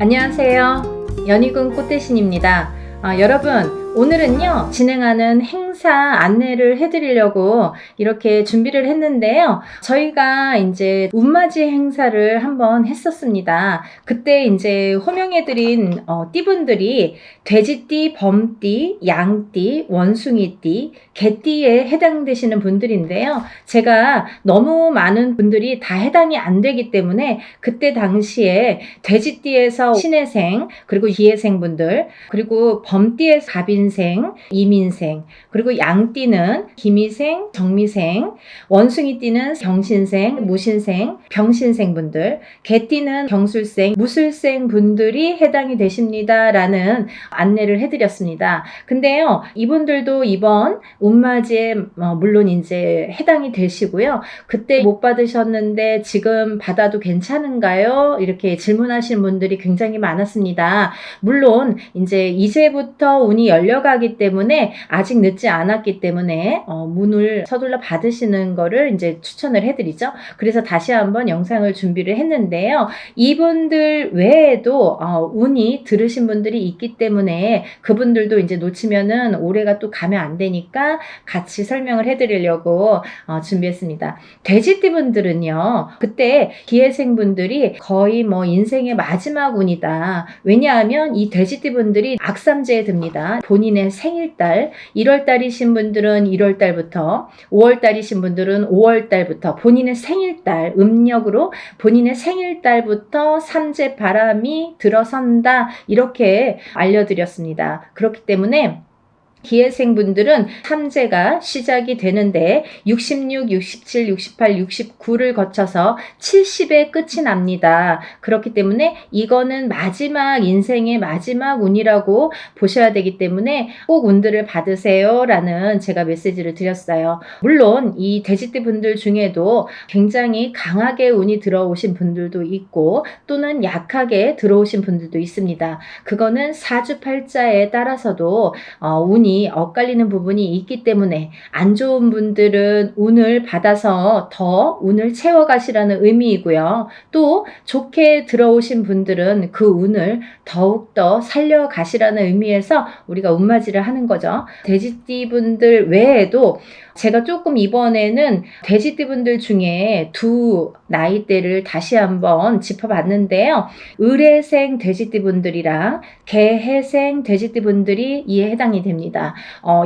안녕하세요. 연희군 꽃대신입니다. 여러분, 오늘은요, 진행하는 행사 안내를 해드리려고 이렇게 준비를 했는데요. 저희가 이제 운맞이 행사를 한번 했었습니다. 그때 이제 호명해드린 띠분들이 돼지띠, 범띠, 양띠, 원숭이띠, 개띠에 해당되시는 분들인데요. 제가 너무 많은 분들이 다 해당이 안 되기 때문에 그때 당시에 돼지띠에서 신해생, 그리고 기해생 분들, 그리고 범띠에서 갑인생, 이민생, 그리고 양띠는 기미생, 정미생, 원숭이띠는 경신생, 무신생, 병신생 분들, 개띠는 경술생, 무술생 분들이 해당이 되십니다라는 안내를 해드렸습니다. 근데요, 이분들도 이번 운맞이에 물론 이제 해당이 되시고요. 그때 못 받으셨는데 지금 받아도 괜찮은가요? 이렇게 질문하시는 분들이 굉장히 많았습니다. 물론 이제부터 운이 열려가기 때문에 아직 늦지 않았기 때문에 문을 서둘러 받으시는 거를 이제 추천을 해드리죠. 그래서 다시 한번 영상을 준비를 했는데요. 이분들 외에도 운이 들으신 분들이 있기 때문에 그분들도 이제 놓치면은 올해가 또 가면 안 되니까 같이 설명을 해드리려고 준비했습니다. 돼지띠 분들은요, 그때 기해생 분들이 거의 인생의 마지막 운이다. 왜냐하면 이 돼지띠 분들이 악삼재에 듭니다. 본인의 생일달, 1월달이신 분들은 1월달부터, 5월달이신 분들은 5월달부터 본인의 생일달, 음력으로 본인의 생일달부터 삼재 바람이 들어선다. 이렇게 알려드렸습니다. 그렇기 때문에 기해생 분들은 삼재가 시작이 되는데 66, 67, 68, 69를 거쳐서 70에 끝이 납니다. 그렇기 때문에 이거는 인생의 마지막 운이라고 보셔야 되기 때문에 꼭 운들을 받으세요 라는 제가 메시지를 드렸어요. 물론 이 돼지띠 분들 중에도 굉장히 강하게 운이 들어오신 분들도 있고 또는 약하게 들어오신 분들도 있습니다. 그거는 사주팔자에 따라서도 운이 엇갈리는 부분이 있기 때문에 안 좋은 분들은 운을 받아서 더 운을 채워가시라는 의미이고요. 또 좋게 들어오신 분들은 그 운을 더욱더 살려가시라는 의미에서 우리가 운맞이를 하는 거죠. 돼지띠 분들 외에도 제가 조금 이번에는 돼지띠 분들 중에 두 나이대를 다시 한번 짚어봤는데요. 을해생 돼지띠 분들이랑 개해생 돼지띠 분들이 이에 해당이 됩니다.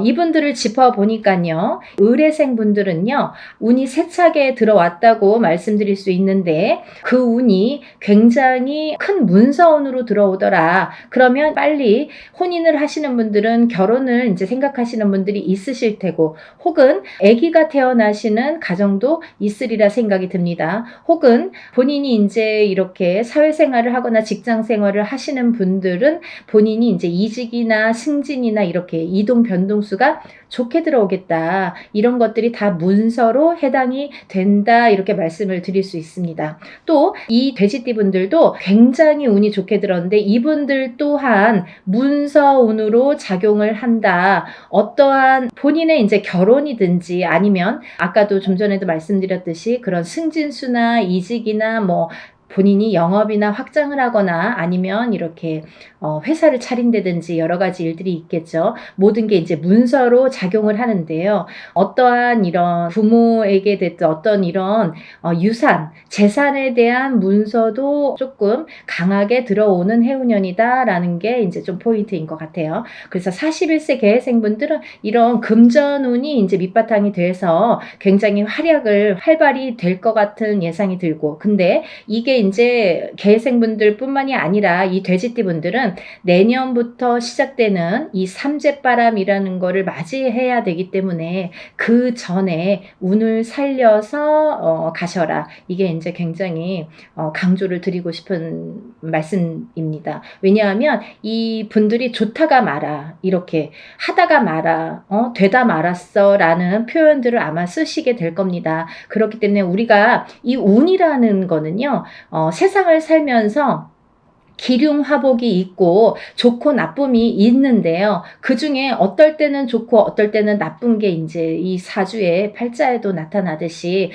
이분들을 짚어보니까요. 을해생 분들은요. 운이 세차게 들어왔다고 말씀드릴 수 있는데 그 운이 굉장히 큰 문서운으로 들어오더라. 그러면 빨리 혼인을 하시는 분들은 결혼을 이제 생각하시는 분들이 있으실 테고 혹은 아기가 태어나시는 가정도 있으리라 생각이 듭니다. 혹은 본인이 이제 이렇게 사회생활을 하거나 직장생활을 하시는 분들은 본인이 이제 이직이나 승진이나 이렇게 이동 변동수가 좋게 들어오겠다. 이런 것들이 다 문서로 해당이 된다. 이렇게 말씀을 드릴 수 있습니다. 또 이 돼지띠 분들도 굉장히 운이 좋게 들었는데 이분들 또한 문서운으로 작용을 한다. 어떠한 본인의 이제 결혼이든지 아니면 아까도 좀 전에도 말씀드렸듯이 그런 승진수나 이직이나 본인이 영업이나 확장을 하거나 아니면 이렇게 회사를 차린다든지 여러 가지 일들이 있겠죠. 모든 게 이제 문서로 작용을 하는데요. 어떠한 이런 부모에게 됐든 어떤 이런 유산, 재산에 대한 문서도 조금 강하게 들어오는 해운년이다라는 게 이제 좀 포인트인 것 같아요. 그래서 41세 개해생분들은 이런 금전운이 이제 밑바탕이 돼서 굉장히 활발히 될 것 같은 예상이 들고 근데 이게 이제 개해생분들 뿐만이 아니라 이 돼지띠 분들은 내년부터 시작되는 이 삼재바람이라는 거를 맞이해야 되기 때문에 그 전에 운을 살려서 가셔라. 이게 이제 굉장히 강조를 드리고 싶은 말씀입니다. 왜냐하면 이 분들이 좋다가 말아, 이렇게 하다가 말아, 되다 말았어 라는 표현들을 아마 쓰시게 될 겁니다. 그렇기 때문에 우리가 이 운이라는 거는요, 세상을 살면서 기륭화복이 있고 좋고 나쁨이 있는데요. 그 중에 어떨 때는 좋고 어떨 때는 나쁜 게 이제 이 사주의 팔자에도 나타나듯이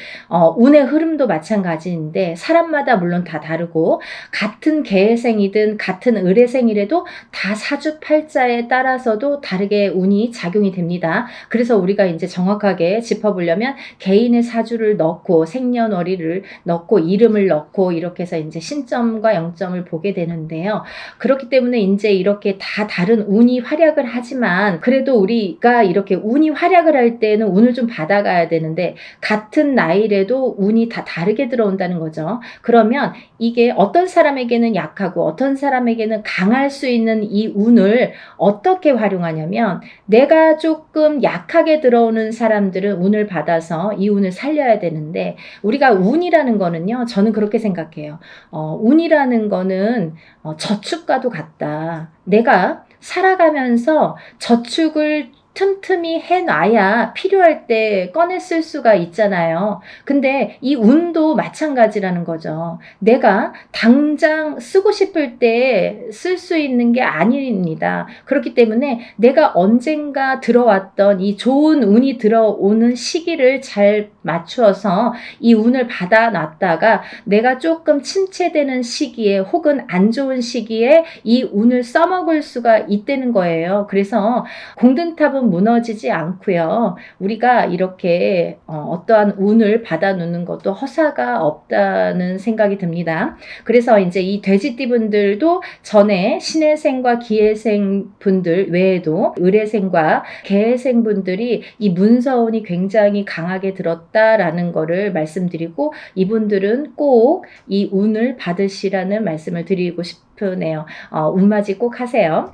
운의 흐름도 마찬가지인데 사람마다 물론 다 다르고 같은 계생이든 같은 을해생이라도 다 사주 팔자에 따라서도 다르게 운이 작용이 됩니다. 그래서 우리가 이제 정확하게 짚어보려면 개인의 사주를 넣고 생년월일을 넣고 이름을 넣고 이렇게 해서 이제 신점과 영점을 보게 되는데요. 그렇기 때문에 이제 이렇게 다 다른 운이 활약을 하지만 그래도 우리가 이렇게 운이 활약을 할 때는 운을 좀 받아가야 되는데 같은 나이라도 운이 다 다르게 들어온다는 거죠. 그러면 이게 어떤 사람에게는 약하고 어떤 사람에게는 강할 수 있는 이 운을 어떻게 활용하냐면 내가 조금 약하게 들어오는 사람들은 운을 받아서 이 운을 살려야 되는데 우리가 운이라는 거는요. 저는 그렇게 생각해요. 운이라는 거는 저축과도 같다. 내가 살아가면서 저축을 틈틈이 해놔야 필요할 때 꺼내 쓸 수가 있잖아요. 근데 이 운도 마찬가지라는 거죠. 내가 당장 쓰고 싶을 때 쓸 수 있는 게 아닙니다. 그렇기 때문에 내가 언젠가 들어왔던 이 좋은 운이 들어오는 시기를 잘 맞추어서 이 운을 받아놨다가 내가 조금 침체되는 시기에 혹은 안 좋은 시기에 이 운을 써먹을 수가 있다는 거예요. 그래서 공든탑은 무너지지 않고요. 우리가 이렇게 어떠한 운을 받아놓는 것도 허사가 없다는 생각이 듭니다. 그래서 이제 이 돼지띠분들도 전에 신해생과 기해생 분들 외에도 을해생과 개해생 분들이 이 문서운이 굉장히 강하게 들었다라는 거를 말씀드리고 이분들은 꼭 이 운을 받으시라는 말씀을 드리고 싶으네요. 운맞이 꼭 하세요.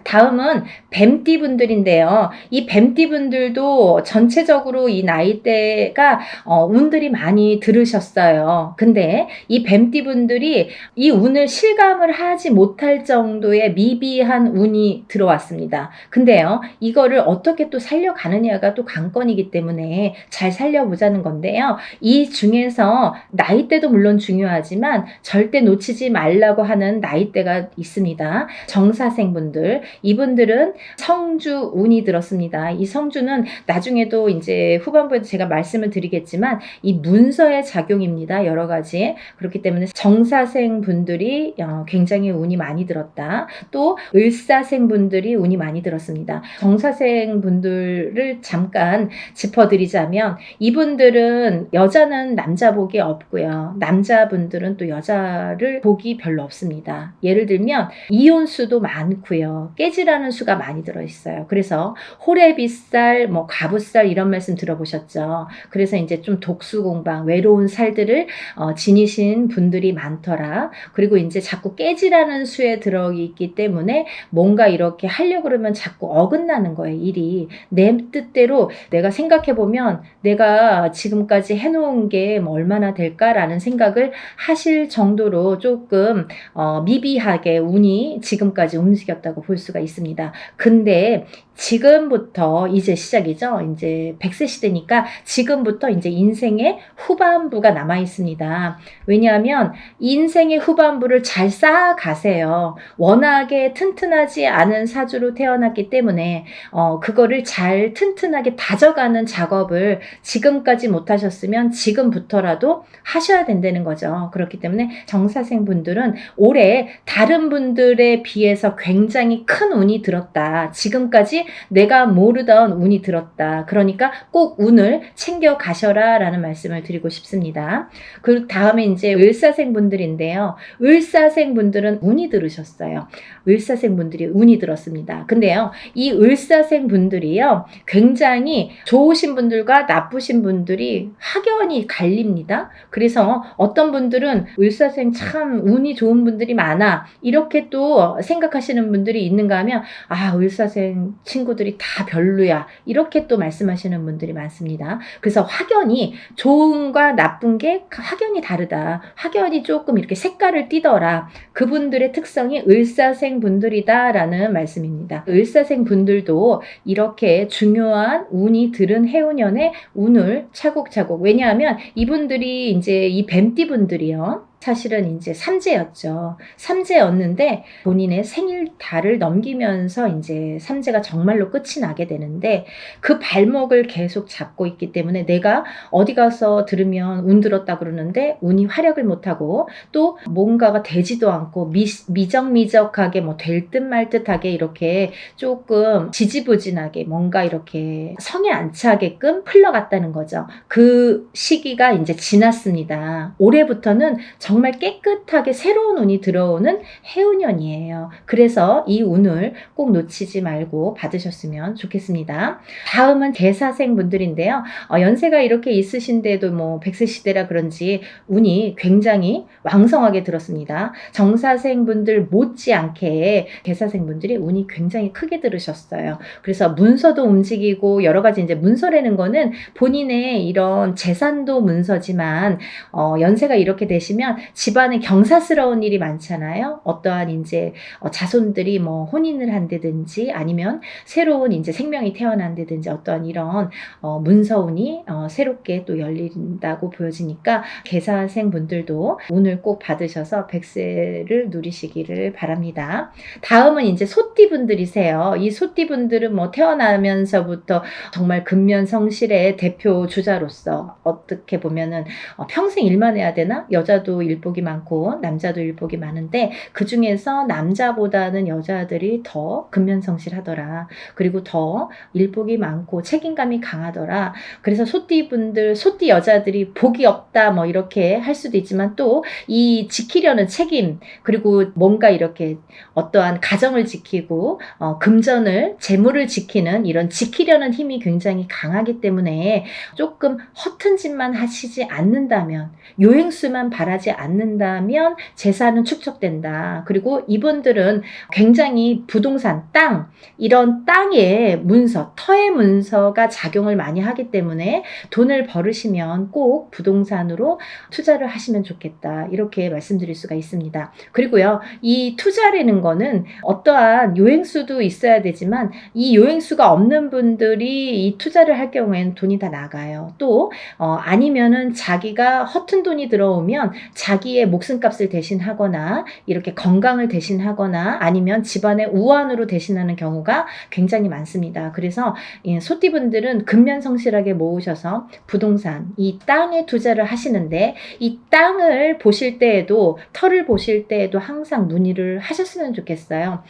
다음은 뱀띠 분들인데요. 이 뱀띠 분들도 전체적으로 이 나이대가 운들이 많이 들으셨어요. 근데 이 뱀띠 분들이 이 운을 실감을 하지 못할 정도의 미비한 운이 들어왔습니다. 근데요, 이거를 어떻게 또 살려가느냐가 또 관건이기 때문에 잘 살려보자는 건데요. 이 중에서 나이대도 물론 중요하지만 절대 놓치지 말라고 하는 나이대가 있습니다. 정사생 분들, 이분들은 성주 운이 들었습니다. 이 성주는 나중에도 이제 후반부에도 제가 말씀을 드리겠지만 이 문서의 작용입니다. 여러 가지. 그렇기 때문에 정사생 분들이 굉장히 운이 많이 들었다. 또 을사생 분들이 운이 많이 들었습니다. 정사생 분들을 잠깐 짚어드리자면 이분들은 여자는 남자 복이 없고요. 남자분들은 또 여자를 복이 별로 없습니다. 예를 들면 이혼수도 많고요. 깨지라는 수가 많이 들어있어요. 그래서 호래비살, 가부살 이런 말씀 들어보셨죠. 그래서 이제 좀 독수공방, 외로운 살들을 지니신 분들이 많더라. 그리고 이제 자꾸 깨지라는 수에 들어있기 때문에 뭔가 이렇게 하려고 그러면 자꾸 어긋나는 거예요. 일이. 내 뜻대로 내가 생각해보면 내가 지금까지 해놓은 게 얼마나 될까라는 생각을 하실 정도로 조금 미비하게 운이 지금까지 움직였다고 볼 수가 있습니다. 근데 지금부터 이제 시작이죠. 이제 100세 시대니까 지금부터 이제 인생의 후반부가 남아 있습니다. 왜냐하면 인생의 후반부를 잘 쌓아가세요. 워낙에 튼튼하지 않은 사주로 태어났기 때문에 그거를 잘 튼튼하게 다져가는 작업을 지금까지 못하셨으면 지금부터라도 하셔야 된다는 거죠. 그렇기 때문에 정사생 분들은 올해 다른 분들에 비해서 굉장히 큰 운이 들었다. 지금까지 내가 모르던 운이 들었다. 그러니까 꼭 운을 챙겨 가셔라 라는 말씀을 드리고 싶습니다. 그 다음에 이제 을사생 분들인데요. 을사생 분들은 운이 들으셨어요. 을사생 분들이 운이 들었습니다. 근데요, 이 을사생 분들이요, 굉장히 좋으신 분들과 나쁘신 분들이 확연히 갈립니다. 그래서 어떤 분들은 을사생 참 운이 좋은 분들이 많아. 이렇게 또 생각하시는 분들이 있는가 하면 을사생 친구들이 다 별로야. 이렇게 또 말씀하시는 분들이 많습니다. 그래서 확연히 좋은과 나쁜 게 확연히 다르다. 확연히 조금 이렇게 색깔을 띠더라. 그분들의 특성이 을사생 분들이다라는 말씀입니다. 을사생 분들도 이렇게 중요한 운이 들은 해운년에 운을 차곡차곡, 왜냐하면 이분들이 이제 이 뱀띠 분들이요. 사실은 이제 삼재였죠. 삼재였는데 본인의 생일 달을 넘기면서 이제 삼재가 정말로 끝이 나게 되는데 그 발목을 계속 잡고 있기 때문에 내가 어디 가서 들으면 운 들었다 그러는데 운이 활약을 못하고 또 뭔가가 되지도 않고 미적미적하게 뭐 될 듯 말 듯하게 이렇게 조금 지지부진하게 뭔가 이렇게 성에 안 차게끔 흘러갔다는 거죠. 그 시기가 이제 지났습니다. 올해부터는 정말 깨끗하게 새로운 운이 들어오는 해운년이에요. 그래서 이 운을 꼭 놓치지 말고 받으셨으면 좋겠습니다. 다음은 개사생 분들인데요. 연세가 이렇게 있으신데도 뭐 100세 시대라 그런지 운이 굉장히 왕성하게 들었습니다. 정사생 분들 못지않게 개사생 분들이 운이 굉장히 크게 들으셨어요. 그래서 문서도 움직이고 여러 가지 이제 문서라는 거는 본인의 이런 재산도 문서지만 연세가 이렇게 되시면 집안에 경사스러운 일이 많잖아요. 어떠한 이제 자손들이 뭐 혼인을 한다든지 아니면 새로운 이제 생명이 태어난다든지 어떠한 이런 문서운이 새롭게 또 열린다고 보여지니까 개사생 분들도 운을 꼭 받으셔서 100세를 누리시기를 바랍니다. 다음은 이제 소띠 분들이세요. 이 소띠 분들은 뭐 태어나면서부터 정말 근면성실의 대표 주자로서 어떻게 보면은 평생 일만 해야 되나? 여자도 일복이 많고 남자도 일복이 많은데 그 중에서 남자보다는 여자들이 더 근면성실하더라. 그리고 더 일복이 많고 책임감이 강하더라. 그래서 소띠분들, 소띠 여자들이 복이 없다 뭐 이렇게 할 수도 있지만 또 이 지키려는 책임 그리고 뭔가 이렇게 어떠한 가정을 지키고 금전을 재물을 지키는 이런 지키려는 힘이 굉장히 강하기 때문에 조금 허튼 짓만 하시지 않는다면 요행수만 바라지 않는다면 재산은 축적된다. 그리고 이분들은 굉장히 부동산, 땅 이런 땅의 문서, 터의 문서가 작용을 많이 하기 때문에 돈을 벌으시면 꼭 부동산으로 투자를 하시면 좋겠다. 이렇게 말씀드릴 수가 있습니다. 그리고요, 이 투자라는 거는 어떠한 요행수도 있어야 되지만 이 요행수가 없는 분들이 이 투자를 할 경우에는 돈이 다 나가요. 또 아니면은 자기가 허튼 돈이 들어오면 자기의 목숨값을 대신하거나 이렇게 건강을 대신하거나 아니면 집안의 우환으로 대신하는 경우가 굉장히 많습니다. 그래서 소띠분들은 근면성실하게 모으셔서 부동산, 이 땅에 투자를 하시는데 이 땅을 보실 때에도 터를 보실 때에도 항상 문의를 하셨으면 좋겠어요.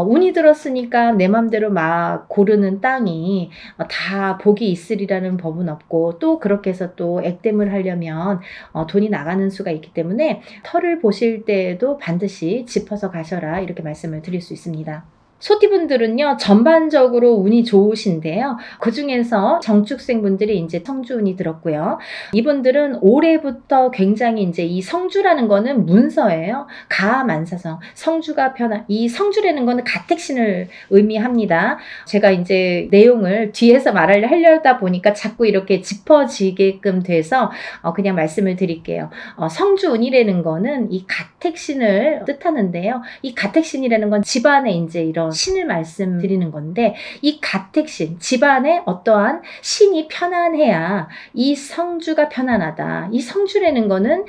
운이 들었으니까 내 맘대로 막 고르는 땅이 다 복이 있으리라는 법은 없고 또 그렇게 해서 또 액땜을 하려면 돈이 나가는 수가 있기 때문에 터를 보실 때에도 반드시 짚어서 가셔라 이렇게 말씀을 드릴 수 있습니다. 소띠분들은요, 전반적으로 운이 좋으신데요. 그 중에서 정축생 분들이 이제 성주운이 들었고요. 이분들은 올해부터 굉장히 이제 이 성주라는 거는 문서예요. 가만사성. 성주가 이 성주라는 거는 가택신을 의미합니다. 제가 이제 내용을 뒤에서 말을 하려다 보니까 자꾸 이렇게 짚어지게끔 돼서 그냥 말씀을 드릴게요. 성주운이라는 거는 이 가택신을 뜻하는데요. 이 가택신이라는 건 집안에 이제 이런 신을 말씀드리는 건데 이 가택신, 집안에 어떠한 신이 편안해야 이 성주가 편안하다. 이 성주라는 거는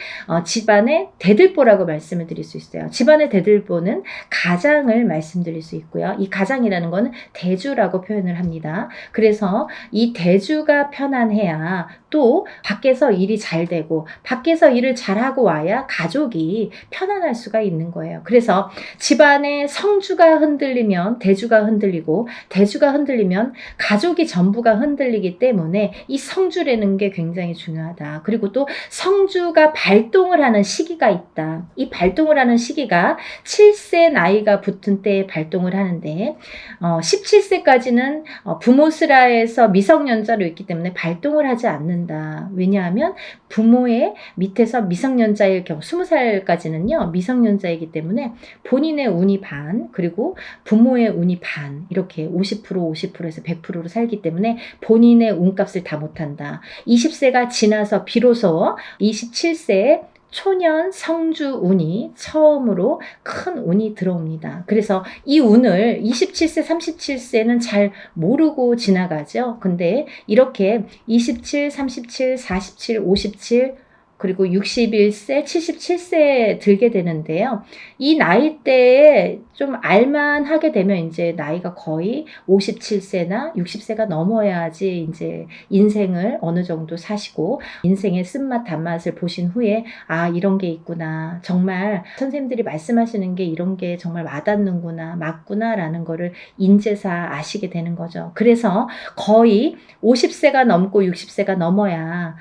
집안의 대들보라고 말씀을 드릴 수 있어요. 집안의 대들보는 가장을 말씀드릴 수 있고요. 이 가장이라는 거는 대주라고 표현을 합니다. 그래서 이 대주가 편안해야 또 밖에서 일이 잘 되고 밖에서 일을 잘하고 와야 가족이 편안할 수가 있는 거예요. 그래서 집안의 성주가 흔들리면 대주가 흔들리고 대주가 흔들리면 가족이 전부가 흔들리기 때문에 이 성주라는 게 굉장히 중요하다. 그리고 또 성주가 발동을 하는 시기가 있다. 이 발동을 하는 시기가 7세 나이가 붙은 때에 발동을 하는데 17세까지는 부모스라에서 미성년자로 있기 때문에 발동을 하지 않는다. 왜냐하면 부모의 밑에서 미성년자일 경우 20살까지는요 미성년자이기 때문에 본인의 운이 반 그리고 부모의 운이 반 이렇게 50% 50%에서 100%로 살기 때문에 본인의 운값을 다 못한다. 20세가 지나서 비로소 27세에 초년 성주 운이 처음으로 큰 운이 들어옵니다. 그래서 이 운을 27세, 37세는 잘 모르고 지나가죠. 근데 이렇게 27, 37, 47, 57 그리고 61세, 77세에 들게 되는데요. 이 나이대에 좀 알만하게 되면 이제 나이가 거의 57세나 60세가 넘어야지 이제 인생을 어느 정도 사시고 인생의 쓴맛 단맛을 보신 후에 아, 이런 게 있구나. 정말 선생님들이 말씀하시는 게 이런 게 정말 와닿는구나. 맞구나라는 거를 인제사 아시게 되는 거죠. 그래서 거의 50세가 넘고 60세가 넘어야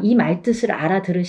이 말뜻을 알아들으시고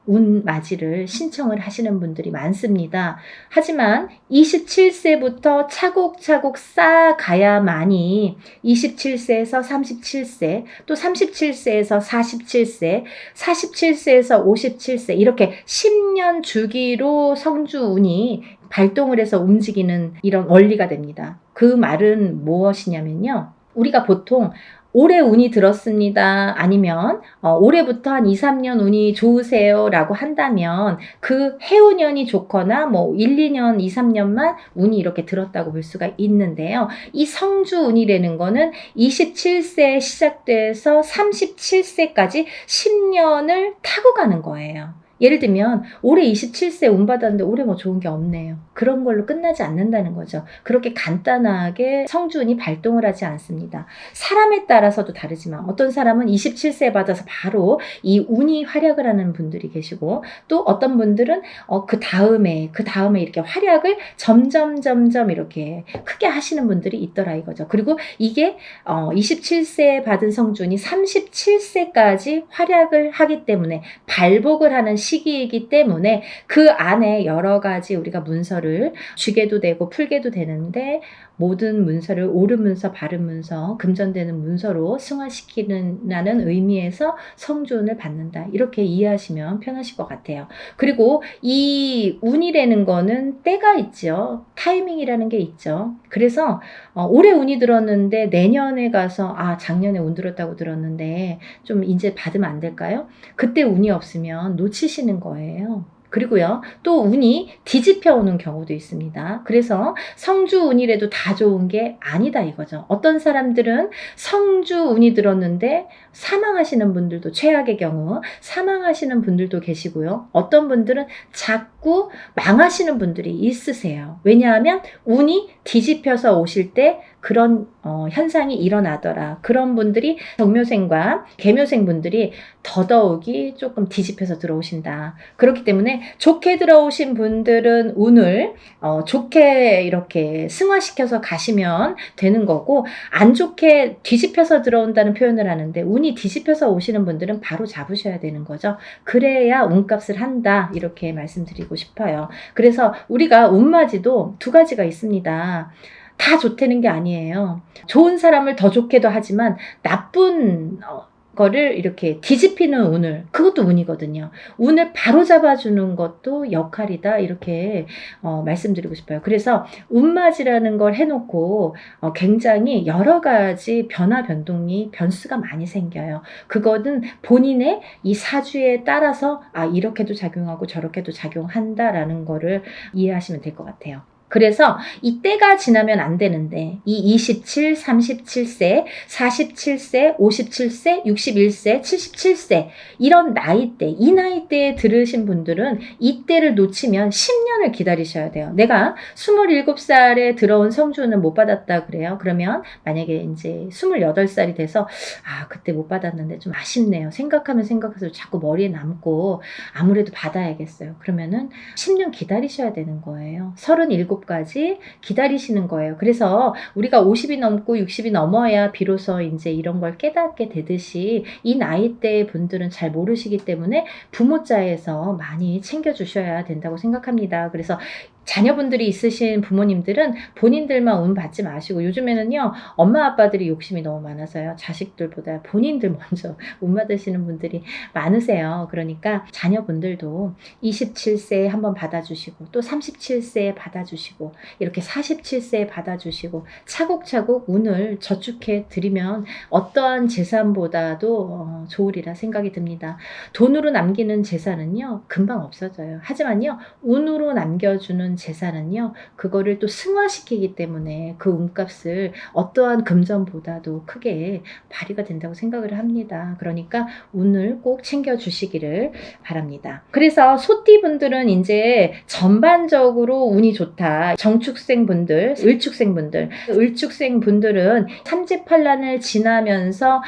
운맞이를 신청을 하시는 분들이 많습니다. 하지만 27세부터 차곡차곡 쌓아가야만이 27세에서 37세, 또 37세에서 47세, 47세에서 57세 이렇게 10년 주기로 성주운이 발동을 해서 움직이는 이런 원리가 됩니다. 그 말은 무엇이냐면요. 우리가 보통 올해 운이 들었습니다. 아니면 올해부터 한 2, 3년 운이 좋으세요 라고 한다면 그 해운년이 좋거나 뭐 1, 2년, 2, 3년만 운이 이렇게 들었다고 볼 수가 있는데요. 이 성주운이라는 거는 27세에 시작돼서 37세까지 10년을 타고 가는 거예요. 예를 들면 올해 27세 운 받았는데 올해 뭐 좋은 게 없네요. 그런 걸로 끝나지 않는다는 거죠. 그렇게 간단하게 성주운이 발동을 하지 않습니다. 사람에 따라서도 다르지만 어떤 사람은 27세 받아서 바로 이 운이 활약을 하는 분들이 계시고 또 어떤 분들은 그 다음에 이렇게 활약을 점점 이렇게 크게 하시는 분들이 있더라 이거죠. 그리고 이게 27세 받은 성주운이 37세까지 활약을 하기 때문에 발복을 하는 시기이기 때문에 그 안에 여러 가지 우리가 문서를 쥐게도 되고 풀게도 되는데 모든 문서를 옳은 문서, 바른 문서, 금전되는 문서로 승화시키는 의미에서 성주운을 받는다. 이렇게 이해하시면 편하실 것 같아요. 그리고 이 운이라는 거는 때가 있죠. 타이밍이라는 게 있죠. 그래서 올해 운이 들었는데 내년에 가서 작년에 운 들었다고 들었는데 좀 이제 받으면 안 될까요? 그때 운이 없으면 놓치시는 거예요. 그리고요, 또 운이 뒤집혀 오는 경우도 있습니다. 그래서 성주운이라도 다 좋은 게 아니다 이거죠. 어떤 사람들은 성주운이 들었는데 사망하시는 분들도 최악의 경우 사망하시는 분들도 계시고요. 어떤 분들은 자꾸 망하시는 분들이 있으세요. 왜냐하면 운이 뒤집혀서 오실 때 그런 현상이 일어나더라. 그런 분들이 정묘생과 계묘생 분들이 더더욱이 조금 뒤집혀서 들어오신다. 그렇기 때문에 좋게 들어오신 분들은 운을 좋게 이렇게 승화시켜서 가시면 되는 거고 안 좋게 뒤집혀서 들어온다는 표현을 하는데 운이 뒤집혀서 오시는 분들은 바로 잡으셔야 되는 거죠. 그래야 운값을 한다. 이렇게 말씀드리고 싶어요. 그래서 우리가 운맞이도 두 가지가 있습니다. 다 좋다는 게 아니에요. 좋은 사람을 더 좋게도 하지만 나쁜 거를 이렇게 뒤집히는 운을, 그것도 운이거든요. 운을 바로 잡아주는 것도 역할이다. 이렇게 말씀드리고 싶어요. 그래서 운맞이라는 걸 해놓고 굉장히 여러 가지 변화 변동이 변수가 많이 생겨요. 그거는 본인의 이 사주에 따라서 이렇게도 작용하고 저렇게도 작용한다라는 거를 이해하시면 될 것 같아요. 그래서 이 때가 지나면 안 되는데 이 27, 37세, 47세, 57세, 61세, 77세 이런 나이대, 이 나이대에 들으신 분들은 이 때를 놓치면 10년을 기다리셔야 돼요. 내가 27살에 들어온 성주운을 못 받았다 그래요. 그러면 만약에 이제 28살이 돼서 그때 못 받았는데 좀 아쉽네요. 생각하면 생각해서 자꾸 머리에 남고 아무래도 받아야겠어요. 그러면은 10년 기다리셔야 되는 거예요. 37까지 기다리시는 거예요. 그래서 우리가 50이 넘고 60이 넘어야 비로소 이제 이런 걸 깨닫게 되듯이 이 나이대 분들은 잘 모르시기 때문에 부모자에서 많이 챙겨주셔야 된다고 생각합니다. 그래서 자녀분들이 있으신 부모님들은 본인들만 운 받지 마시고 요즘에는요 엄마 아빠들이 욕심이 너무 많아서요 자식들보다 본인들 먼저 운 받으시는 분들이 많으세요. 그러니까 자녀분들도 27세에 한번 받아주시고 또 37세에 받아주시고 받아주시고 이렇게 47세에 받아주시고 차곡차곡 운을 저축해 드리면 어떠한 재산보다도 좋으리라 생각이 듭니다. 돈으로 남기는 재산은요 금방 없어져요. 하지만요 운으로 남겨주는 재산은요 그거를 또 승화시키기 때문에 그 운값을 어떠한 금전보다도 크게 발휘가 된다고 생각을 합니다. 그러니까 운을 꼭 챙겨주시기를 바랍니다. 그래서 소띠분들은 이제 전반적으로 운이 좋다. 정축생분들, 을축생분들은 삼재팔란을 지나면서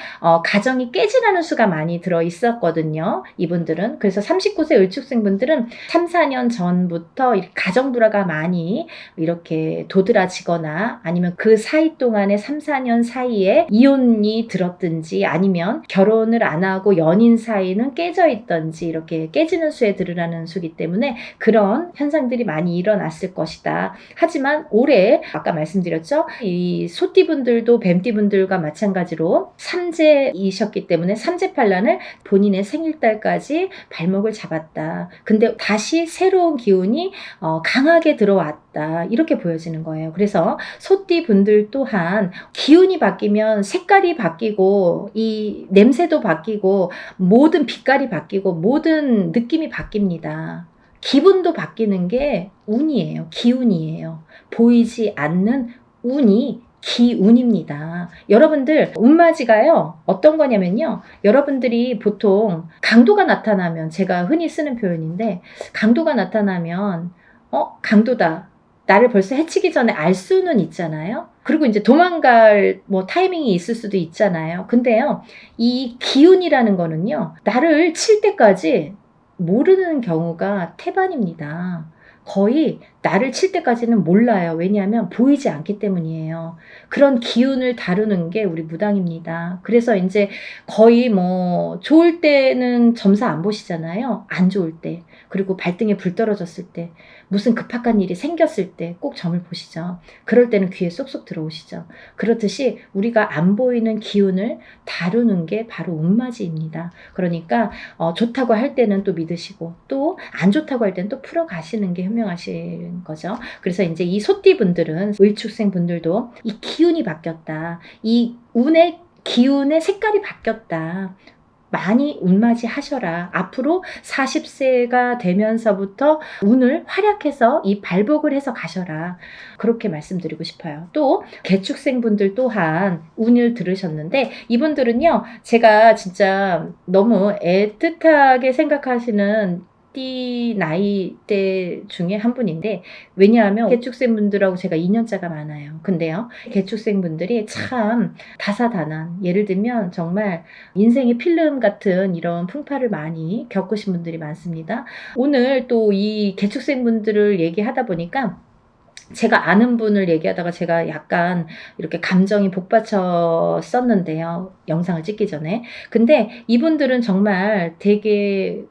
가정이 깨지라는 수가 많이 들어 있었거든요. 이분들은. 그래서 39세 을축생분들은 3, 4년 전부터 가정 불화가 많이 이렇게 도드라지거나 아니면 그 사이 동안에 3, 4년 사이에 이혼이 들었든지 아니면 결혼을 안 하고 연인 사이는 깨져 있던지 이렇게 깨지는 수에 들으라는 수기 때문에 그런 현상들이 많이 일어났을 것이다. 하지만 올해 아까 말씀드렸죠. 이 소띠분들도 뱀띠분들과 마찬가지로 삼재이셨기 때문에 삼재팔란을 본인의 생일달까지 발목을 잡았다. 근데 다시 새로운 기운이 강하게 들어왔다. 이렇게 보여지는 거예요. 그래서 소띠분들 또한 기운이 바뀌면 색깔이 바뀌고 이 냄새도 바뀌고 모든 빛깔이 바뀌고 모든 느낌이 바뀝니다. 기분도 바뀌는 게 운이에요. 기운이에요. 보이지 않는 운이 기운입니다. 여러분들 운맞이가요 어떤 거냐면요 여러분들이 보통 강도가 나타나면 제가 흔히 쓰는 표현인데 강도가 나타나면 강도다 나를 벌써 해치기 전에 알 수는 있잖아요. 그리고 이제 도망갈 타이밍이 있을 수도 있잖아요. 근데요 이 기운이라는 거는요 나를 칠 때까지 모르는 경우가 태반입니다. 거의 나를 칠 때까지는 몰라요. 왜냐하면 보이지 않기 때문이에요. 그런 기운을 다루는 게 우리 무당입니다. 그래서 이제 거의 좋을 때는 점사 안 보시잖아요. 안 좋을 때. 그리고 발등에 불 떨어졌을 때, 무슨 급박한 일이 생겼을 때 꼭 점을 보시죠. 그럴 때는 귀에 쏙쏙 들어오시죠. 그렇듯이 우리가 안 보이는 기운을 다루는 게 바로 운맞이입니다. 그러니까 좋다고 할 때는 또 믿으시고 또 안 좋다고 할 때는 또 풀어가시는 게 현명하신 거죠. 그래서 이제 이 소띠분들은 을축생 분들도 이 기운이 바뀌었다. 이 운의 기운의 색깔이 바뀌었다. 많이 운맞이 하셔라. 앞으로 40세가 되면서부터 운을 활약해서 이 발복을 해서 가셔라. 그렇게 말씀드리고 싶어요. 또 개축생분들 또한 운을 들으셨는데 이분들은요. 제가 진짜 너무 애틋하게 생각하시는 띠 나이대 중에 한 분인데 왜냐하면 개축생분들하고 제가 2년차가 많아요. 근데요. 개축생분들이 참 다사다난 예를 들면 정말 인생의 필름 같은 이런 풍파를 많이 겪으신 분들이 많습니다. 오늘 또 이 개축생분들을 얘기하다 보니까 제가 아는 분을 얘기하다가 제가 약간 이렇게 감정이 복받쳤었는데요. 영상을 찍기 전에. 근데 이분들은 정말 되게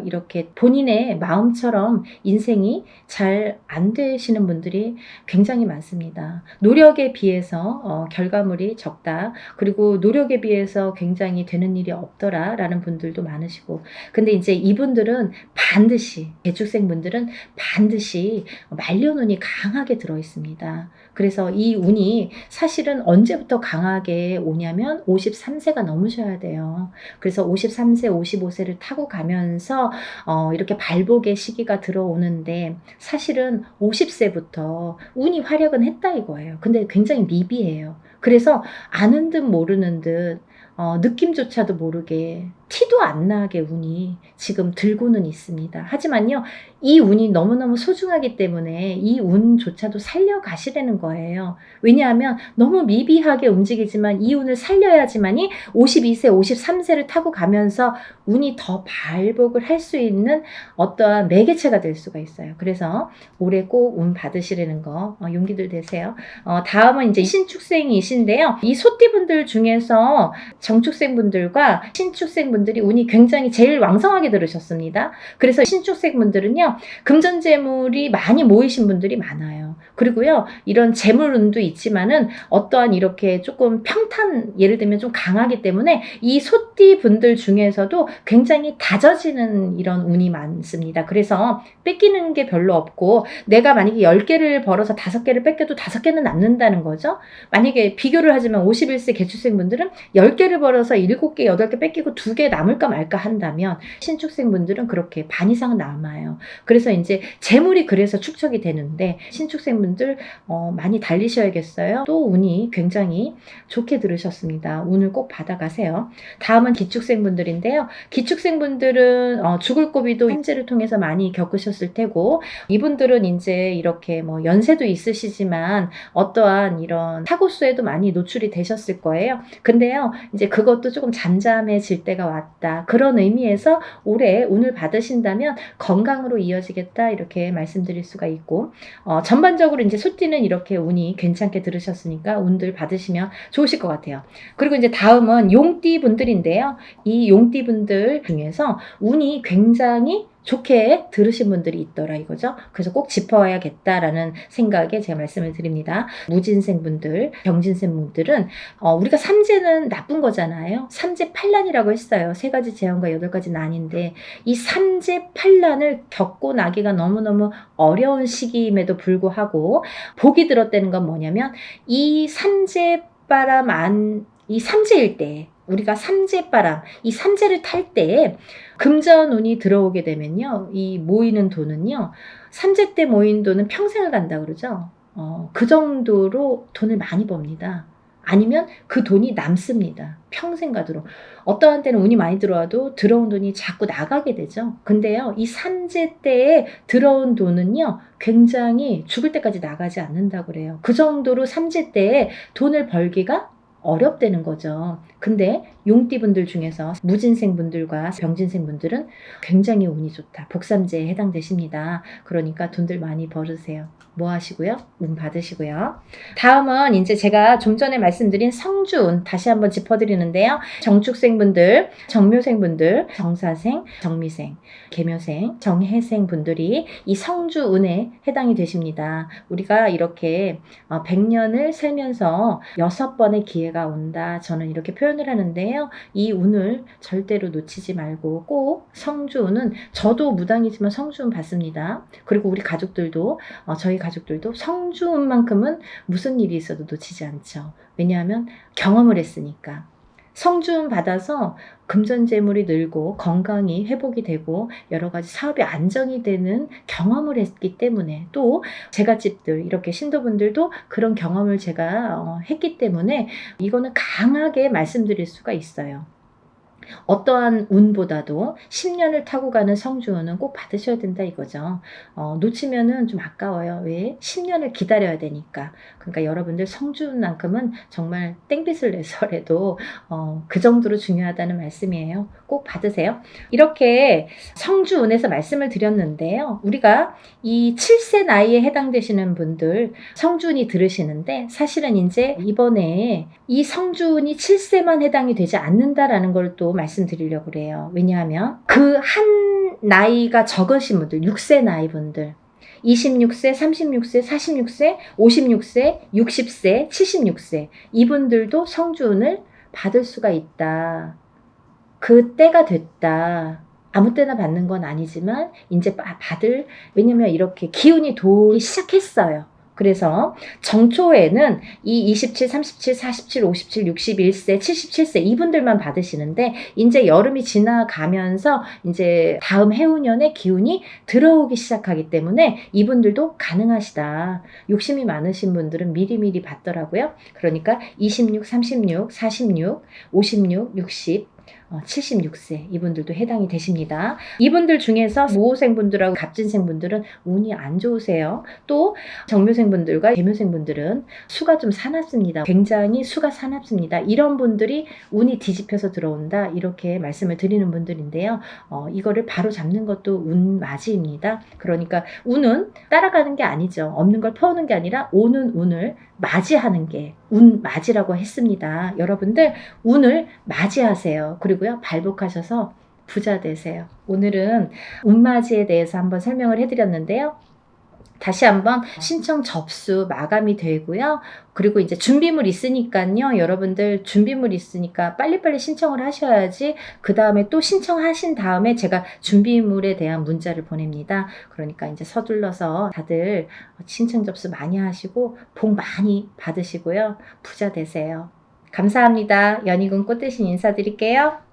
이렇게 본인의 마음처럼 인생이 잘 안 되시는 분들이 굉장히 많습니다. 노력에 비해서 결과물이 적다. 그리고 노력에 비해서 굉장히 되는 일이 없더라 라는 분들도 많으시고 근데 이제 이분들은 반드시 개축생분들은 반드시 말년운이 강하게 들어 있습니다. 그래서 이 운이 사실은 언제부터 강하게 오냐면 53세가 넘으셔야 돼요. 그래서 53세, 55세를 타고 가면서 이렇게 발복의 시기가 들어오는데 사실은 50세부터 운이 활약은 했다 이거예요. 근데 굉장히 미비해요. 그래서 아는 듯 모르는 듯 느낌조차도 모르게 티도 안 나게 운이 지금 들고는 있습니다. 하지만요. 이 운이 너무너무 소중하기 때문에 이 운조차도 살려가시라는 거예요. 왜냐하면 너무 미비하게 움직이지만 이 운을 살려야지만이 52세, 53세를 타고 가면서 운이 더 발복을 할 수 있는 어떠한 매개체가 될 수가 있어요. 그래서 올해 꼭 운 받으시라는 거 용기들 되세요. 다음은 이제 신축생이신데요. 이 소띠분들 중에서 정축생분들과 신축생분들 분들이 운이 굉장히 제일 왕성하게 들으셨습니다. 그래서 신축생 분들은요, 금전재물이 많이 모이신 분들이 많아요. 그리고요, 이런 재물운도 있지만은 어떠한 이렇게 조금 평탄, 예를 들면 좀 강하기 때문에 이 소띠 분들 중에서도 굉장히 다져지는 이런 운이 많습니다. 그래서 뺏기는 게 별로 없고, 내가 만약에 10개를 벌어서 5개를 뺏겨도 5개는 남는다는 거죠. 만약에 비교를 하자면 51세 개축생 분들은 10개를 벌어서 7개, 8개 뺏기고 2개 남을까 말까 한다면, 신축생 분들은 그렇게 반 이상은 남아요. 그래서 이제 재물이 그래서 축적이 되는데, 신축생 분들 많이 달리셔야겠어요. 또 운이 굉장히 좋게 들으셨습니다. 운을 꼭 받아가세요. 다음은 기축생 분들인데요. 기축생 분들은 죽을 고비도 현재를 통해서 많이 겪으셨을 테고, 이분들은 이제 이렇게 뭐 연세도 있으시지만 어떠한 이런 사고수에도 많이 노출이 되셨을 거예요. 근데요, 이제 그것도 조금 잠잠해질 때가 왔다. 그런 의미에서 올해 운을 받으신다면 건강으로 이어지겠다, 이렇게 말씀드릴 수가 있고, 전반적으로 이제 소띠는 이렇게 운이 괜찮게 들으셨으니까 운들 받으시면 좋으실 것 같아요. 그리고 이제 다음은 용띠 분들인데요. 이 용띠 분들 중에서 운이 굉장히 좋게 들으신 분들이 있더라 이거죠. 그래서 꼭 짚어야겠다라는 생각에 제가 말씀을 드립니다. 무진생 분들, 병진생 분들은 우리가 삼재는 나쁜 거잖아요. 삼재팔란이라고 했어요. 3가지 재앙과 8가지 난인데, 이 삼재팔란을 겪고 나기가 너무너무 어려운 시기임에도 불구하고 복이 들었다는 건 뭐냐면, 이 삼재바람 이 삼재일 때, 우리가 삼재바람, 이 삼재를 탈 때에 금전운이 들어오게 되면요, 이 모이는 돈은요, 삼재 때 모인 돈은 평생을 간다 그러죠. 그 정도로 돈을 많이 법니다. 아니면 그 돈이 남습니다. 평생 가도록. 어떠한 때는 운이 많이 들어와도 들어온 돈이 자꾸 나가게 되죠. 근데요, 이 삼재 때에 들어온 돈은요, 굉장히 죽을 때까지 나가지 않는다고 그래요. 그 정도로 삼재 때에 돈을 벌기가 어렵다는 거죠. 근데 용띠분들 중에서 무진생분들과 병진생분들은 굉장히 운이 좋다. 복삼재에 해당되십니다. 그러니까 돈들 많이 벌으세요. 뭐 하시고요? 운 받으시고요. 다음은 이제 제가 좀 전에 말씀드린 성주운 다시 한번 짚어드리는데요. 정축생분들, 정묘생분들, 정사생, 정미생, 계묘생, 정해생 분들이 이 성주운에 해당이 되십니다. 우리가 이렇게 100년을 살면서 6번의 기회가 온다. 저는 이렇게 표현을 하는데요. 이 운을 절대로 놓치지 말고 꼭 성주운은, 저도 무당이지만 성주운 받습니다. 그리고 우리 가족들도, 저희 가족들도 성주운만큼은 무슨 일이 있어도 놓치지 않죠. 왜냐하면 경험을 했으니까. 성주운 받아서 금전재물이 늘고 건강이 회복이 되고 여러 가지 사업이 안정이 되는 경험을 했기 때문에, 또 제갓집들, 이렇게 신도분들도 그런 경험을 제가 했기 때문에 이거는 강하게 말씀드릴 수가 있어요. 어떠한 운보다도 10년을 타고 가는 성주운은 꼭 받으셔야 된다 이거죠. 놓치면은 좀 아까워요. 왜? 10년을 기다려야 되니까. 그러니까 여러분들 성주운만큼은 정말 땡빛을 내서라도 그 정도로 중요하다는 말씀이에요. 꼭 받으세요. 이렇게 성주운에서 말씀을 드렸는데요. 우리가 이 7세 나이에 해당되시는 분들 성주운이 들으시는데, 사실은 이제 이번에 이 성주운이 7세만 해당이 되지 않는다라는 걸 또 말씀드리려고 그래요. 왜냐하면 그 한 나이가 적으신 분들, 6세 나이 분들, 26세, 36세, 46세, 56세, 60세, 76세, 이분들도 성주운을 받을 수가 있다. 그 때가 됐다. 아무 때나 받는 건 아니지만 이제 받을, 왜냐면 이렇게 기운이 돌기 시작했어요. 그래서 정초에는 이 27, 37, 47, 57, 61세, 77세 이분들만 받으시는데, 이제 여름이 지나가면서 이제 다음 해운년에 기운이 들어오기 시작하기 때문에 이분들도 가능하시다. 욕심이 많으신 분들은 미리미리 받더라고요. 그러니까 26, 36, 46, 56, 60, 76세 이분들도 해당이 되십니다. 이분들 중에서 모호생분들하고 갑진생분들은 운이 안 좋으세요. 또 정묘생분들과 계묘생분들은 수가 좀 사납습니다. 굉장히 수가 사납습니다. 이런 분들이 운이 뒤집혀서 들어온다, 이렇게 말씀을 드리는 분들인데요. 이거를 바로 잡는 것도 운맞이입니다. 그러니까 운은 따라가는 게 아니죠. 없는 걸 퍼오는 게 아니라 오는 운을 맞이하는 게 운맞이라고 했습니다. 여러분들 운을 맞이하세요. 그리고 그리고요, 발복하셔서 부자 되세요. 오늘은 운맞이에 대해서 한번 설명을 해드렸는데요. 다시 한번 신청 접수 마감이 되고요. 그리고 이제 준비물 있으니까요. 여러분들 준비물 있으니까 빨리빨리 신청을 하셔야지 그 다음에 또 신청하신 다음에 제가 준비물에 대한 문자를 보냅니다. 그러니까 이제 서둘러서 다들 신청 접수 많이 하시고 복 많이 받으시고요. 부자 되세요. 감사합니다. 연희군 꽃대신 인사드릴게요.